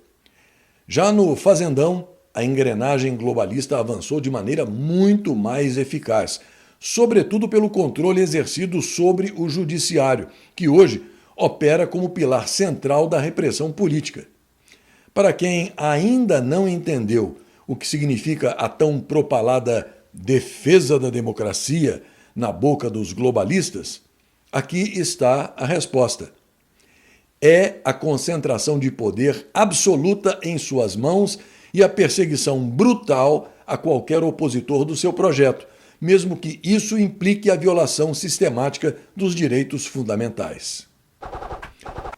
A: Já no Fazendão, a engrenagem globalista avançou de maneira muito mais eficaz, sobretudo pelo controle exercido sobre o judiciário, que hoje opera como pilar central da repressão política. Para quem ainda não entendeu o que significa a tão propalada defesa da democracia na boca dos globalistas, aqui está a resposta. É a concentração de poder absoluta em suas mãos e a perseguição brutal a qualquer opositor do seu projeto, mesmo que isso implique a violação sistemática dos direitos fundamentais.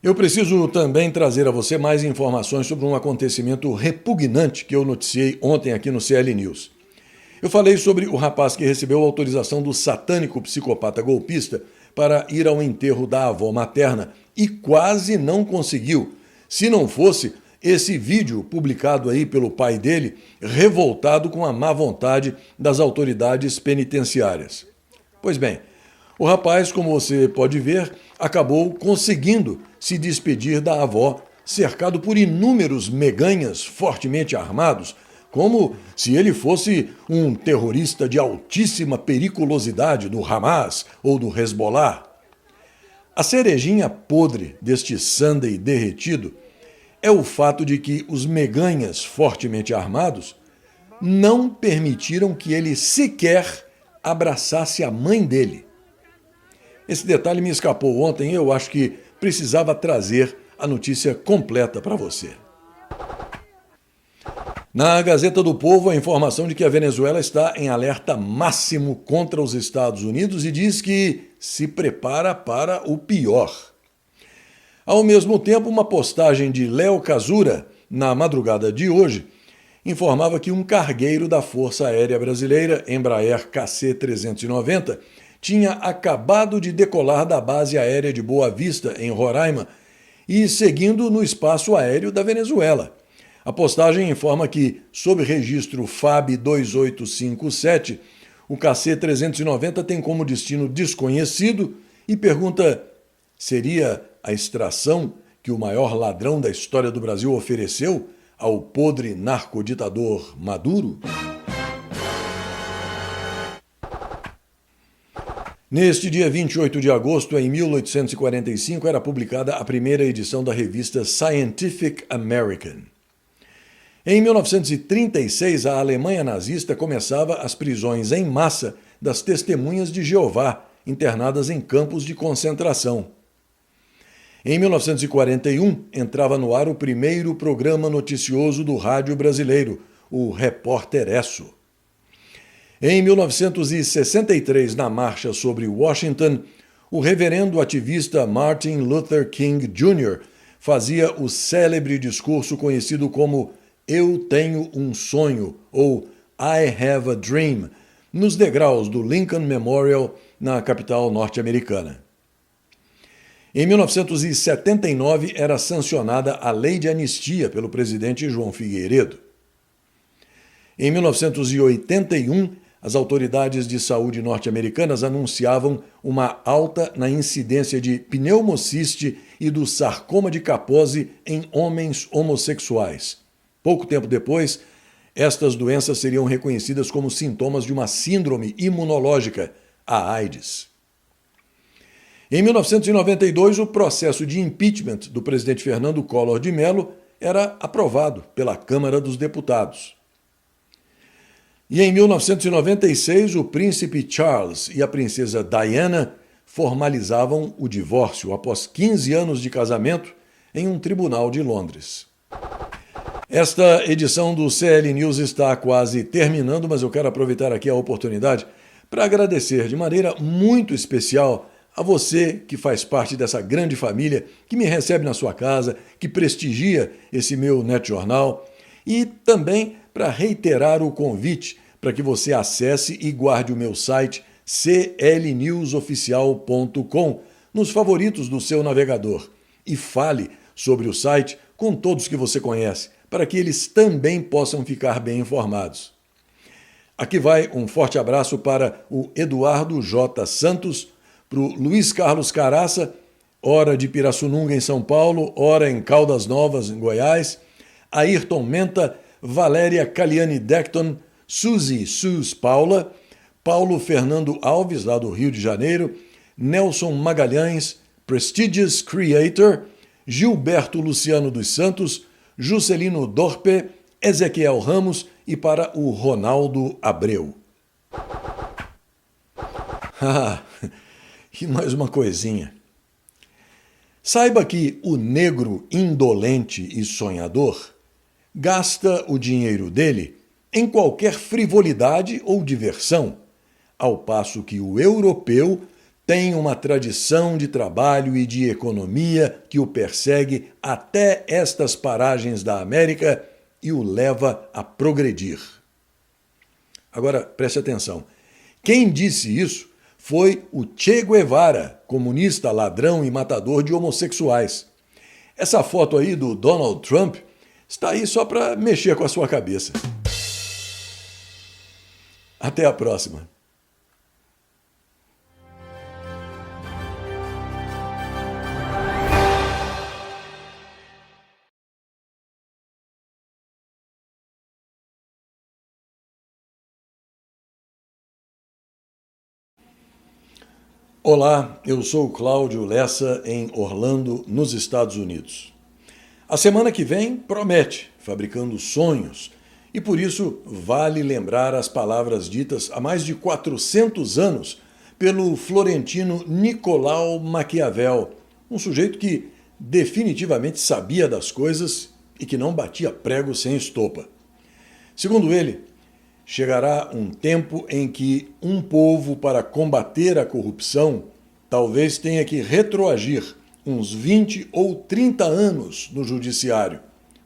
A: Eu preciso também trazer a você mais informações sobre um acontecimento repugnante que eu noticiei ontem aqui no CL News. Eu falei sobre o rapaz que recebeu autorização do satânico psicopata golpista para ir ao enterro da avó materna e quase não conseguiu, se não fosse esse vídeo publicado aí pelo pai dele, revoltado com a má vontade das autoridades penitenciárias. Pois bem, o rapaz, como você pode ver, acabou conseguindo se despedir da avó, cercado por inúmeros meganhas fortemente armados, como se ele fosse um terrorista de altíssima periculosidade do Hamas ou do Hezbollah. A cerejinha podre deste sundae derretido é o fato de que os meganhas fortemente armados não permitiram que ele sequer abraçasse a mãe dele. Esse detalhe me escapou ontem e eu acho que precisava trazer a notícia completa para você. Na Gazeta do Povo, a informação de que a Venezuela está em alerta máximo contra os Estados Unidos e diz que se prepara para o pior. Ao mesmo tempo, uma postagem de Léo Casura, na madrugada de hoje, informava que um cargueiro da Força Aérea Brasileira, Embraer KC-390, tinha acabado de decolar da base aérea de Boa Vista, em Roraima, e seguindo no espaço aéreo da Venezuela. A postagem informa que, sob registro FAB 2857, o KC-390 tem como destino desconhecido e pergunta: seria a extração que o maior ladrão da história do Brasil ofereceu ao podre narcoditador Maduro? Neste dia 28 de agosto, em 1845, era publicada a primeira edição da revista Scientific American. Em 1936, a Alemanha nazista começava as prisões em massa das testemunhas de Jeová, internadas em campos de concentração. Em 1941, entrava no ar o primeiro programa noticioso do rádio brasileiro, o Repórter Esso. Em 1963, na marcha sobre Washington, o reverendo ativista Martin Luther King Jr. fazia o célebre discurso conhecido como Eu Tenho um Sonho, ou I Have a Dream, nos degraus do Lincoln Memorial, na capital norte-americana. Em 1979, era sancionada a Lei de Anistia pelo presidente João Figueiredo. Em 1981, as autoridades de saúde norte-americanas anunciavam uma alta na incidência de pneumociste e do sarcoma de Kaposi em homens homossexuais. Pouco tempo depois, estas doenças seriam reconhecidas como sintomas de uma síndrome imunológica, a AIDS. Em 1992, o processo de impeachment do presidente Fernando Collor de Mello era aprovado pela Câmara dos Deputados. E em 1996, o príncipe Charles e a princesa Diana formalizavam o divórcio após 15 anos de casamento em um tribunal de Londres. Esta edição do CL News está quase terminando, mas eu quero aproveitar aqui a oportunidade para agradecer de maneira muito especial a você que faz parte dessa grande família, que me recebe na sua casa, que prestigia esse meu NetJornal, e também para reiterar o convite para que você acesse e guarde o meu site clnewsoficial.com nos favoritos do seu navegador e fale sobre o site com todos que você conhece, para que eles também possam ficar bem informados. Aqui vai um forte abraço para o Eduardo J. Santos, para o Luiz Carlos Caraça, ora de Pirassununga, em São Paulo, ora em Caldas Novas, em Goiás, Ayrton Menta, Valéria Caliani Decton, Suzy Sus Paula, Paulo Fernando Alves, lá do Rio de Janeiro, Nelson Magalhães, Prestigious Creator, Gilberto Luciano dos Santos, Juscelino Dorpe, Ezequiel Ramos e para o Ronaldo Abreu. E mais uma coisinha. Saiba que o negro indolente e sonhador gasta o dinheiro dele em qualquer frivolidade ou diversão, ao passo que o europeu tem uma tradição de trabalho e de economia que o persegue até estas paragens da América e o leva a progredir. Agora, preste atenção. Quem disse isso foi o Che Guevara, comunista, ladrão e matador de homossexuais. Essa foto aí do Donald Trump está aí só para mexer com a sua cabeça. Até a próxima. Olá, eu sou Cláudio Lessa, em Orlando, nos Estados Unidos. A semana que vem promete, fabricando sonhos, e por isso vale lembrar as palavras ditas há mais de 400 anos pelo florentino Nicolau Maquiavel, um sujeito que definitivamente sabia das coisas e que não batia prego sem estopa. Segundo ele, chegará um tempo em que um povo, para combater a corrupção, talvez tenha que retroagir uns 20 ou 30 anos no judiciário,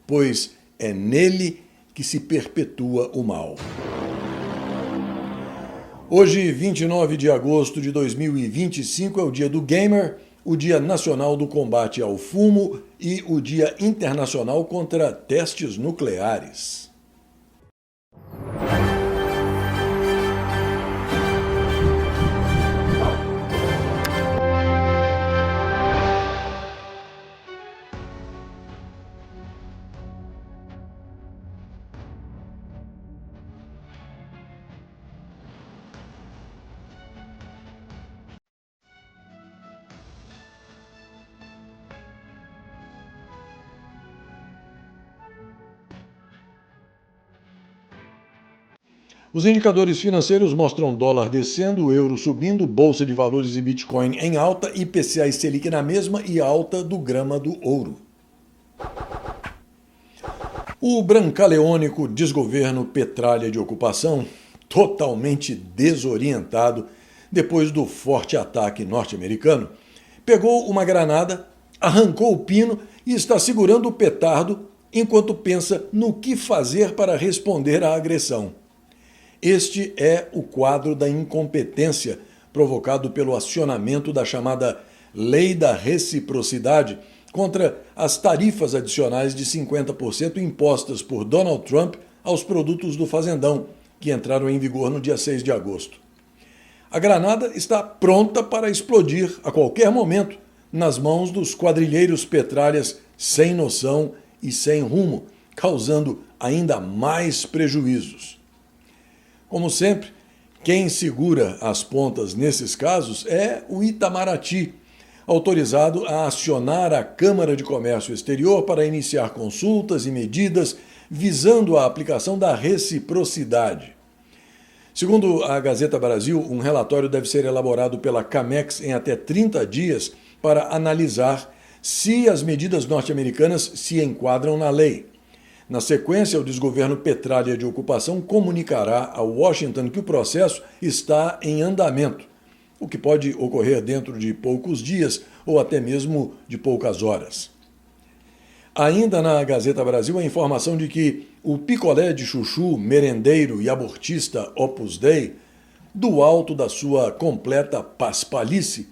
A: pois é nele que se perpetua o mal. Hoje, 29 de agosto de 2025, é o dia do gamer, o Dia Nacional do Combate ao Fumo e o Dia Internacional contra Testes Nucleares. Os indicadores financeiros mostram dólar descendo, euro subindo, bolsa de valores e Bitcoin em alta, IPCA e Selic na mesma e alta do grama do ouro. O brancaleônico desgoverno Petralha de ocupação, totalmente desorientado depois do forte ataque norte-americano, pegou uma granada, arrancou o pino e está segurando o petardo enquanto pensa no que fazer para responder à agressão. Este é o quadro da incompetência provocado pelo acionamento da chamada Lei da Reciprocidade contra as tarifas adicionais de 50% impostas por Donald Trump aos produtos do Fazendão, que entraram em vigor no dia 6 de agosto. A granada está pronta para explodir a qualquer momento nas mãos dos quadrilheiros petralhas sem noção e sem rumo, causando ainda mais prejuízos. Como sempre, quem segura as pontas nesses casos é o Itamaraty, autorizado a acionar a Câmara de Comércio Exterior para iniciar consultas e medidas visando a aplicação da reciprocidade. Segundo a Gazeta Brasil, um relatório deve ser elaborado pela Camex em até 30 dias para analisar se as medidas norte-americanas se enquadram na lei. Na sequência, o desgoverno Petralha de Ocupação comunicará a Washington que o processo está em andamento, o que pode ocorrer dentro de poucos dias ou até mesmo de poucas horas. Ainda na Gazeta Brasil, a informação de que o picolé de chuchu, merendeiro e abortista Opus Dei, do alto da sua completa paspalice,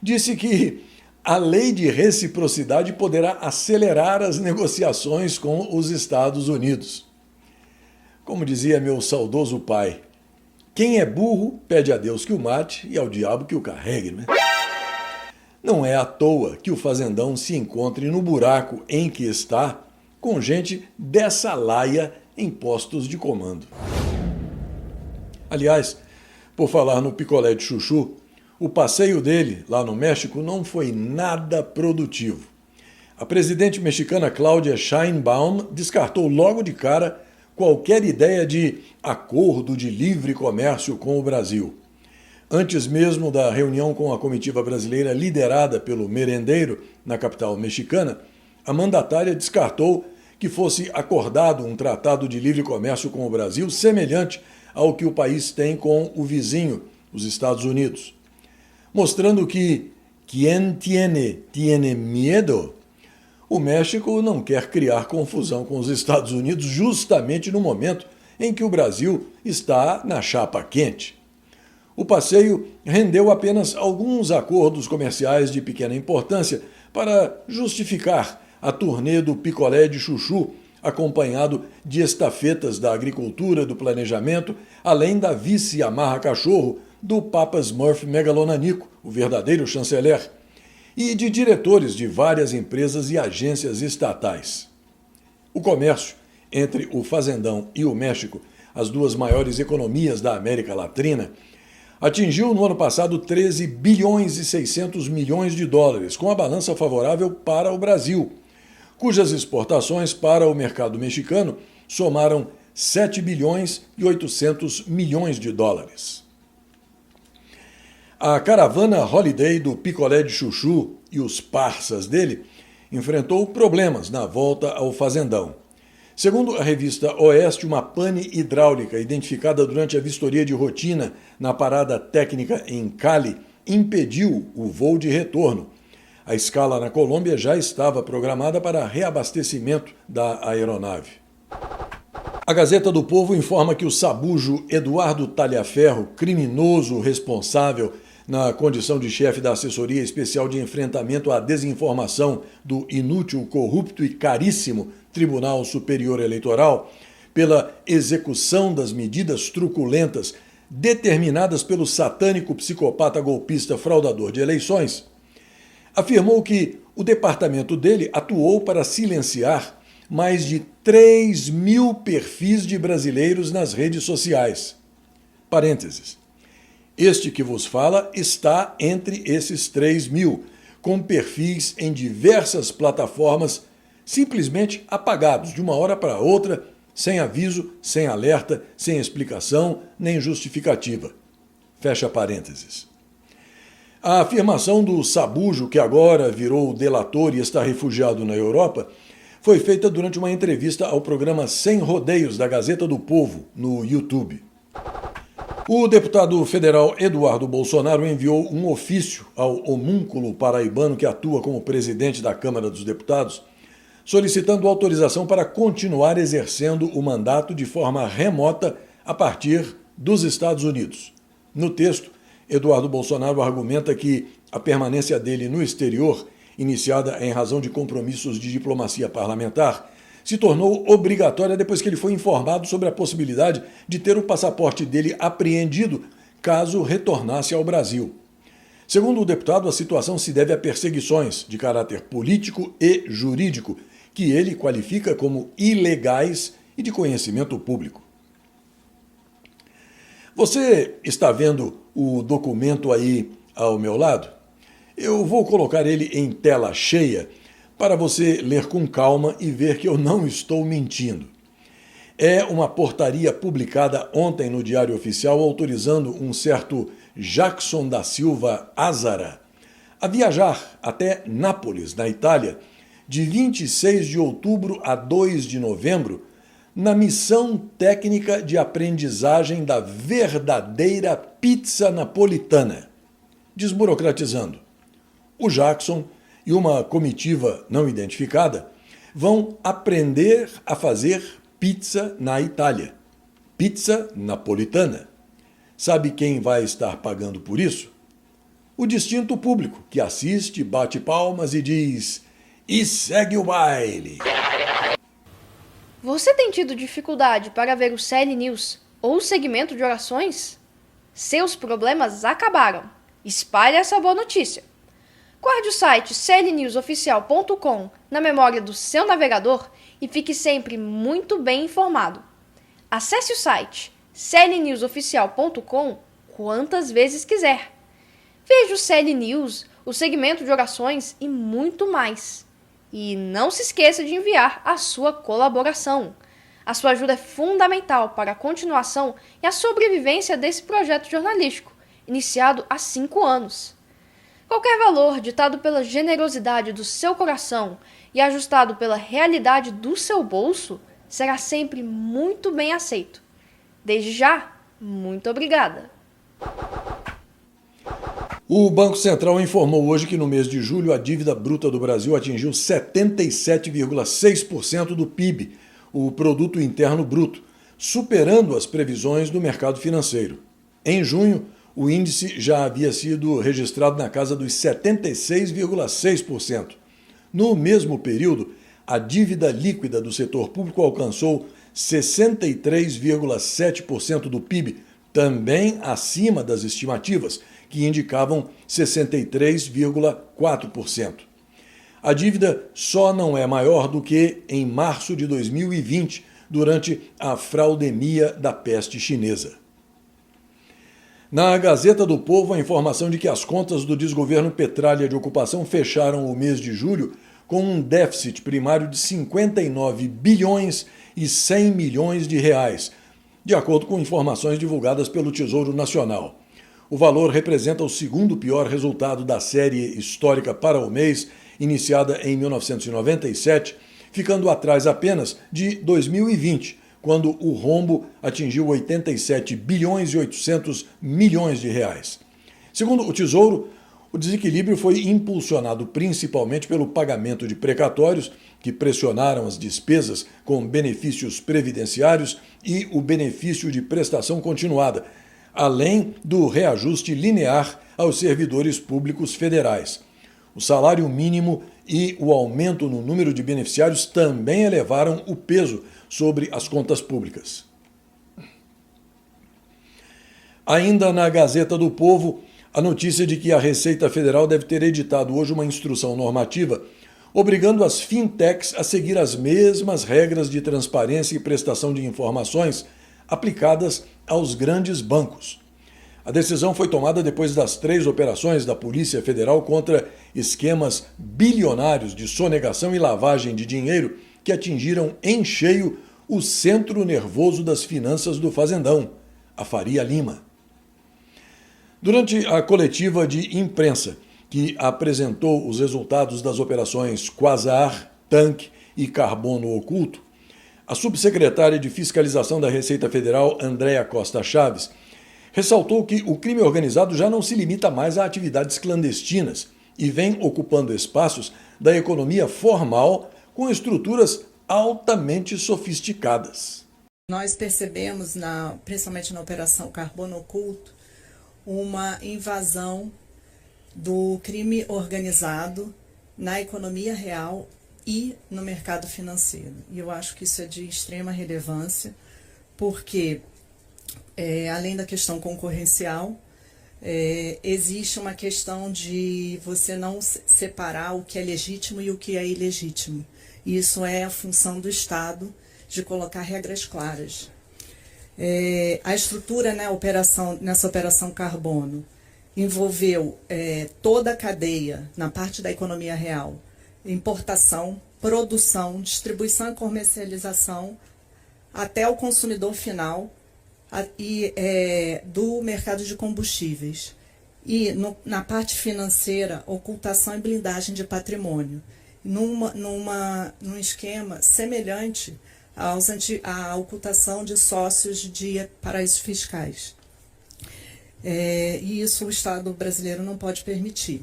A: disse que a lei de reciprocidade poderá acelerar as negociações com os Estados Unidos. Como dizia meu saudoso pai, quem é burro pede a Deus que o mate e ao diabo que o carregue, né? Não é à toa que o fazendão se encontre no buraco em que está com gente dessa laia em postos de comando. Aliás, por falar no picolé de chuchu, o passeio dele lá no México não foi nada produtivo. A presidente mexicana Claudia Sheinbaum descartou logo de cara qualquer ideia de acordo de livre comércio com o Brasil. Antes mesmo da reunião com a comitiva brasileira liderada pelo merendeiro na capital mexicana, a mandatária descartou que fosse acordado um tratado de livre comércio com o Brasil semelhante ao que o país tem com o vizinho, os Estados Unidos. Mostrando que quien tiene miedo, o México não quer criar confusão com os Estados Unidos justamente no momento em que o Brasil está na chapa quente. O passeio rendeu apenas alguns acordos comerciais de pequena importância para justificar a turnê do picolé de chuchu, acompanhado de estafetas da agricultura, do planejamento, além da vice-amarra-cachorro do Papa Smurf megalonanico, o verdadeiro chanceler, e de diretores de várias empresas e agências estatais. O comércio entre o fazendão e o México, as duas maiores economias da América Latina, atingiu no ano passado 13 bilhões e 600 milhões de dólares, com a balança favorável para o Brasil, cujas exportações para o mercado mexicano somaram 7 bilhões e 800 milhões de dólares. A caravana Holiday do picolé de chuchu e os parças dele enfrentou problemas na volta ao fazendão. Segundo a revista Oeste, uma pane hidráulica identificada durante a vistoria de rotina na parada técnica em Cali impediu o voo de retorno. A escala na Colômbia já estava programada para reabastecimento da aeronave. A Gazeta do Povo informa que o sabujo Eduardo Talhaferro, criminoso responsável na condição de chefe da Assessoria Especial de Enfrentamento à Desinformação do inútil, corrupto e caríssimo Tribunal Superior Eleitoral, pela execução das medidas truculentas determinadas pelo satânico psicopata golpista fraudador de eleições, afirmou que o departamento dele atuou para silenciar mais de 3 mil perfis de brasileiros nas redes sociais. Parênteses. Este que vos fala está entre esses 3 mil, com perfis em diversas plataformas simplesmente apagados de uma hora para outra, sem aviso, sem alerta, sem explicação, nem justificativa. Fecha parênteses. A afirmação do sabujo, que agora virou delator e está refugiado na Europa, foi feita durante uma entrevista ao programa Sem Rodeios da Gazeta do Povo, no YouTube. O deputado federal Eduardo Bolsonaro enviou um ofício ao homúnculo paraibano que atua como presidente da Câmara dos Deputados, solicitando autorização para continuar exercendo o mandato de forma remota a partir dos Estados Unidos. No texto, Eduardo Bolsonaro argumenta que a permanência dele no exterior, iniciada em razão de compromissos de diplomacia parlamentar, se tornou obrigatória depois que ele foi informado sobre a possibilidade de ter o passaporte dele apreendido caso retornasse ao Brasil. Segundo o deputado, a situação se deve a perseguições de caráter político e jurídico, que ele qualifica como ilegais e de conhecimento público. Você está vendo o documento aí ao meu lado? Eu vou colocar ele em tela cheia para você ler com calma e ver que eu não estou mentindo. É uma portaria publicada ontem no Diário Oficial autorizando um certo Jackson da Silva Azara a viajar até Nápoles, na Itália, de 26 de outubro a 2 de novembro, na missão técnica de aprendizagem da verdadeira pizza napolitana. Desburocratizando, o Jackson e uma comitiva não identificada vão aprender a fazer pizza na Itália. Pizza napolitana. Sabe quem vai estar pagando por isso? O distinto público, que assiste, bate palmas e diz: "E segue o baile".
B: Você tem tido dificuldade para ver o CL News ou o segmento de orações? Seus problemas acabaram. Espalhe essa boa notícia. Guarde o site clnewsoficial.com na memória do seu navegador e fique sempre muito bem informado. Acesse o site clnewsoficial.com quantas vezes quiser. Veja o CL News, o segmento de orações e muito mais. E não se esqueça de enviar a sua colaboração. A sua ajuda é fundamental para a continuação e a sobrevivência desse projeto jornalístico, iniciado há 5 anos. Qualquer valor ditado pela generosidade do seu coração e ajustado pela realidade do seu bolso será sempre muito bem aceito. Desde já, muito obrigada.
A: O Banco Central informou hoje que no mês de julho a dívida bruta do Brasil atingiu 77,6% do PIB, o Produto Interno Bruto, superando as previsões do mercado financeiro. Em junho, o índice já havia sido registrado na casa dos 76,6%. No mesmo período, a dívida líquida do setor público alcançou 63,7% do PIB, também acima das estimativas, que indicavam 63,4%. A dívida só não é maior do que em março de 2020, durante a fraudemia da peste chinesa. Na Gazeta do Povo, a informação de que as contas do desgoverno Petralha de ocupação fecharam o mês de julho com um déficit primário de 59 bilhões e 100 milhões de reais, de acordo com informações divulgadas pelo Tesouro Nacional. O valor representa o segundo pior resultado da série histórica para o mês, iniciada em 1997, ficando atrás apenas de 2020, quando o rombo atingiu 87 bilhões e 800 milhões de reais. Segundo o Tesouro, o desequilíbrio foi impulsionado principalmente pelo pagamento de precatórios, que pressionaram as despesas com benefícios previdenciários e o benefício de prestação continuada, além do reajuste linear aos servidores públicos federais. O salário mínimo e o aumento no número de beneficiários também elevaram o peso sobre as contas públicas. Ainda na Gazeta do Povo, a notícia de que a Receita Federal deve ter editado hoje uma instrução normativa obrigando as fintechs a seguir as mesmas regras de transparência e prestação de informações aplicadas aos grandes bancos. A decisão foi tomada depois das 3 operações da Polícia Federal contra esquemas bilionários de sonegação e lavagem de dinheiro que atingiram em cheio o centro nervoso das finanças do Fazendão, a Faria Lima. Durante a coletiva de imprensa, que apresentou os resultados das operações Quasar, Tanque e Carbono Oculto, a subsecretária de Fiscalização da Receita Federal, Andréa Costa Chaves, ressaltou que o crime organizado já não se limita mais a atividades clandestinas e vem ocupando espaços da economia formal com estruturas altamente sofisticadas.
E: Nós percebemos, principalmente na Operação Carbono Oculto, uma invasão do crime organizado na economia real e no mercado financeiro. E eu acho que isso é de extrema relevância, porque, além da questão concorrencial, existe uma questão de você não separar o que é legítimo e o que é ilegítimo. E isso é a função do Estado, de colocar regras claras. A estrutura, nessa operação Carbono, envolveu toda a cadeia na parte da economia real, importação, produção, distribuição e comercialização, até o consumidor final do mercado de combustíveis. E na parte financeira, ocultação e blindagem de patrimônio, num esquema semelhante à ocultação de sócios de paraísos fiscais. E isso o Estado brasileiro não pode permitir.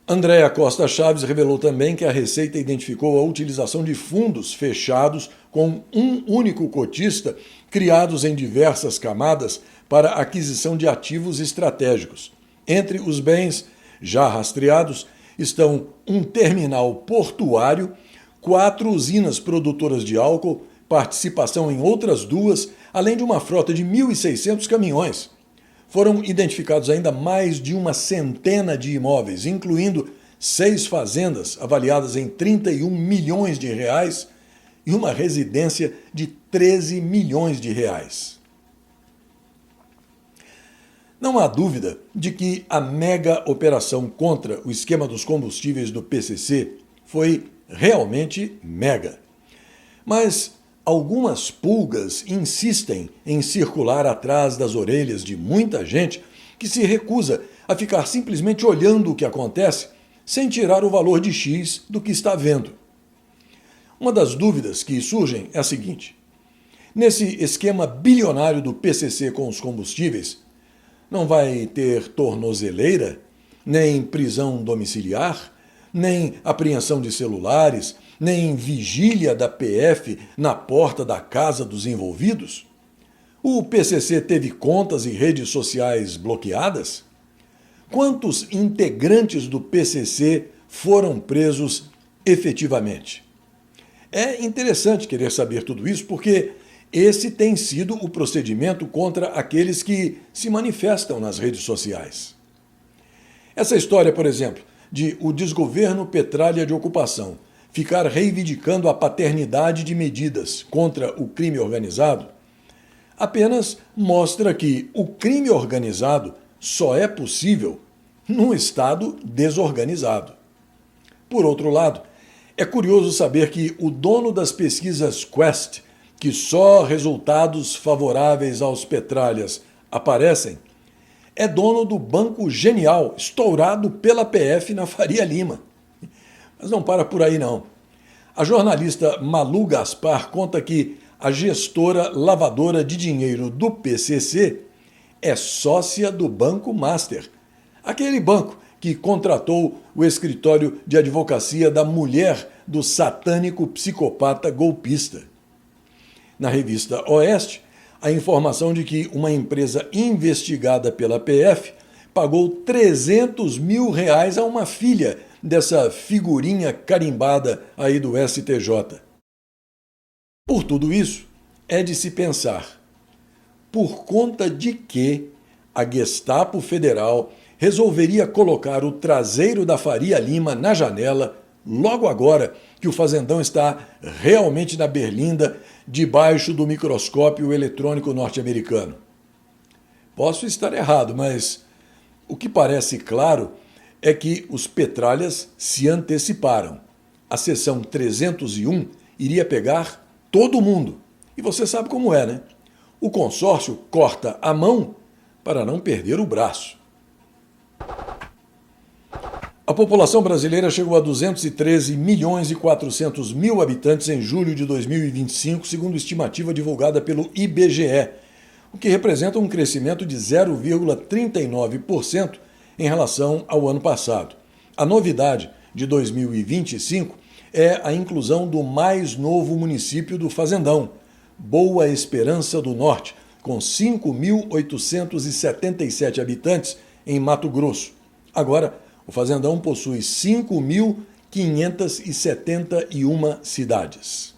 A: Andréa Costa Chaves revelou também que a Receita identificou a utilização de fundos fechados com um único cotista, criados em diversas camadas para aquisição de ativos estratégicos. Entre os bens já rastreados estão um terminal portuário, 4 usinas produtoras de álcool, participação em outras 2, além de uma frota de 1.600 caminhões. Foram identificados ainda mais de uma centena de imóveis, incluindo 6 fazendas avaliadas em 31 milhões de reais e uma residência de 13 milhões de reais. Não há dúvida de que a mega operação contra o esquema dos combustíveis do PCC foi realmente mega. Mas algumas pulgas insistem em circular atrás das orelhas de muita gente que se recusa a ficar simplesmente olhando o que acontece sem tirar o valor de X do que está vendo. Uma das dúvidas que surgem é a seguinte: nesse esquema bilionário do PCC com os combustíveis, não vai ter tornozeleira, nem prisão domiciliar, nem apreensão de celulares, nem vigília da PF na porta da casa dos envolvidos? O PCC teve contas e redes sociais bloqueadas? Quantos integrantes do PCC foram presos efetivamente? É interessante querer saber tudo isso porque esse tem sido o procedimento contra aqueles que se manifestam nas redes sociais. Essa história, por exemplo, de o desgoverno Petralha de ocupação ficar reivindicando a paternidade de medidas contra o crime organizado, apenas mostra que o crime organizado só é possível num Estado desorganizado. Por outro lado, é curioso saber que o dono das pesquisas Quest, que só resultados favoráveis aos petralhas aparecem, é dono do Banco Genial, estourado pela PF na Faria Lima. Mas não para por aí, não. A jornalista Malu Gaspar conta que a gestora lavadora de dinheiro do PCC é sócia do Banco Master, aquele banco que contratou o escritório de advocacia da mulher do satânico psicopata golpista. Na revista Oeste, a informação de que uma empresa investigada pela PF pagou R$300 mil a uma filha dessa figurinha carimbada aí do STJ. Por tudo isso, é de se pensar: por conta de que a Gestapo Federal resolveria colocar o traseiro da Faria Lima na janela logo agora que o fazendão está realmente na berlinda, debaixo do microscópio eletrônico norte-americano? Posso estar errado, mas o que parece claro é que os petralhas se anteciparam. A seção 301 iria pegar todo mundo. E você sabe como é, né? O consórcio corta a mão para não perder o braço. A população brasileira chegou a 213 milhões e 400 mil habitantes em julho de 2025, segundo estimativa divulgada pelo IBGE, o que representa um crescimento de 0,39% em relação ao ano passado. A novidade de 2025 é a inclusão do mais novo município do Fazendão, Boa Esperança do Norte, com 5.877 habitantes em Mato Grosso. Agora, o Fazendão possui 5.571 cidades.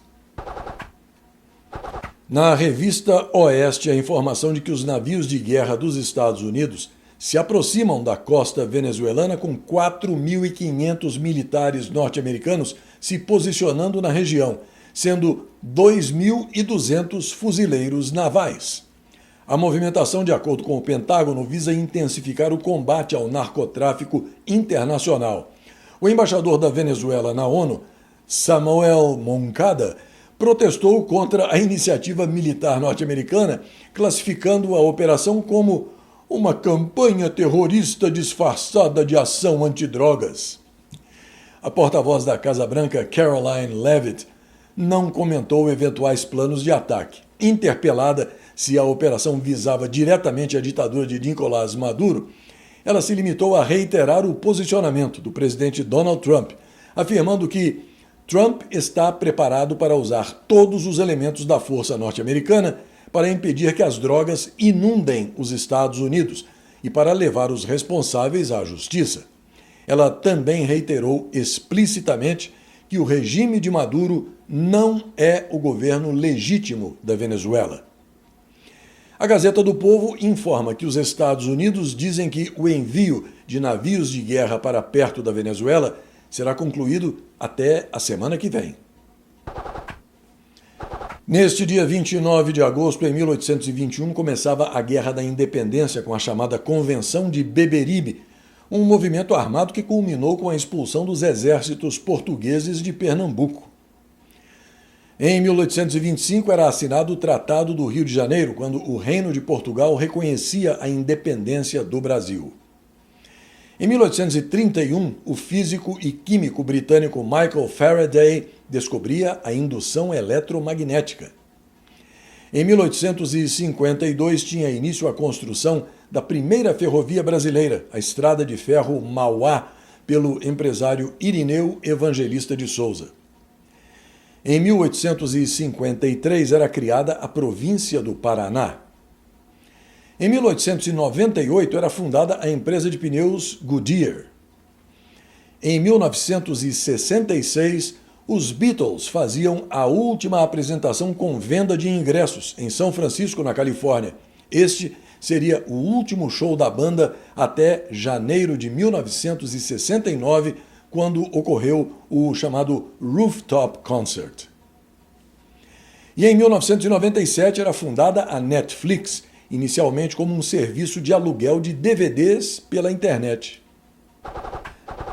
A: Na revista Oeste, a informação de que os navios de guerra dos Estados Unidos se aproximam da costa venezuelana com 4.500 militares norte-americanos se posicionando na região, sendo 2.200 fuzileiros navais. A movimentação, de acordo com o Pentágono, visa intensificar o combate ao narcotráfico internacional. O embaixador da Venezuela na ONU, Samuel Moncada, protestou contra a iniciativa militar norte-americana, classificando a operação como uma campanha terrorista disfarçada de ação antidrogas. A porta-voz da Casa Branca, Caroline Leavitt, não comentou eventuais planos de ataque. Interpelada se a operação visava diretamente a ditadura de Nicolás Maduro, ela se limitou a reiterar o posicionamento do presidente Donald Trump, afirmando que Trump está preparado para usar todos os elementos da força norte-americana para impedir que as drogas inundem os Estados Unidos e para levar os responsáveis à justiça. Ela também reiterou explicitamente que o regime de Maduro não é o governo legítimo da Venezuela. A Gazeta do Povo informa que os Estados Unidos dizem que o envio de navios de guerra para perto da Venezuela será concluído até a semana que vem. Neste dia 29 de agosto de 1821, começava a Guerra da Independência com a chamada Convenção de Beberibe, um movimento armado que culminou com a expulsão dos exércitos portugueses de Pernambuco. Em 1825 era assinado o Tratado do Rio de Janeiro, quando o Reino de Portugal reconhecia a independência do Brasil. Em 1831, o físico e químico britânico Michael Faraday descobria a indução eletromagnética. Em 1852, tinha início a construção da primeira ferrovia brasileira, a Estrada de Ferro Mauá, pelo empresário Irineu Evangelista de Souza. Em 1853, era criada a província do Paraná. Em 1898, era fundada a empresa de pneus Goodyear. Em 1966, os Beatles faziam a última apresentação com venda de ingressos em São Francisco, na Califórnia. Este seria o último show da banda até janeiro de 1969, quando ocorreu o chamado Rooftop Concert. E em 1997 era fundada a Netflix, inicialmente como um serviço de aluguel de DVDs pela internet.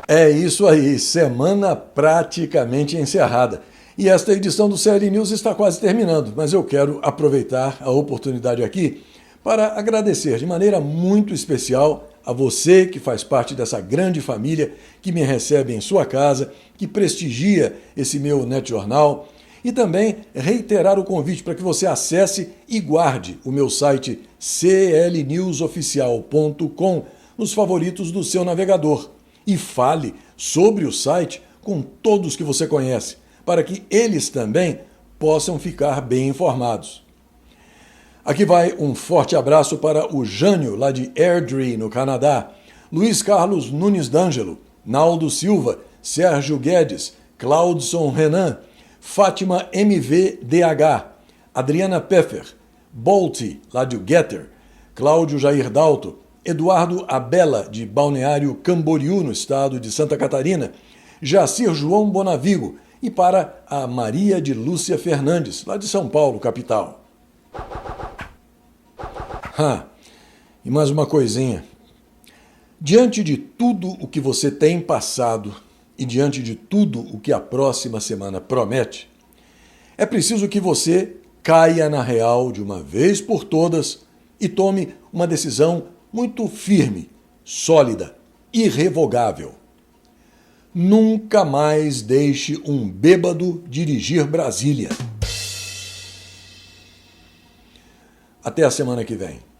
A: É isso aí, semana praticamente encerrada. E esta edição do CL News está quase terminando, mas eu quero aproveitar a oportunidade aqui para agradecer de maneira muito especial a você que faz parte dessa grande família, que me recebe em sua casa, que prestigia esse meu NetJornal, e também reiterar o convite para que você acesse e guarde o meu site clnewsoficial.com nos favoritos do seu navegador e fale sobre o site com todos que você conhece, para que eles também possam ficar bem informados. Aqui vai um forte abraço para o Jânio, lá de Airdrie, no Canadá, Luiz Carlos Nunes D'Angelo, Naldo Silva, Sérgio Guedes, Claudson Renan, Fátima MVDH, Adriana Peffer, Bolte, lá de Getter, Cláudio Jair Dalto, Eduardo Abela, de Balneário Camboriú, no estado de Santa Catarina, Jacir João Bonavigo e para a Maria de Lúcia Fernandes, lá de São Paulo, capital. E mais uma coisinha. Diante de tudo o que você tem passado e diante de tudo o que a próxima semana promete, é preciso que você caia na real de uma vez por todas e tome uma decisão muito firme, sólida, irrevogável. Nunca mais deixe um bêbado dirigir Brasília. Até a semana que vem.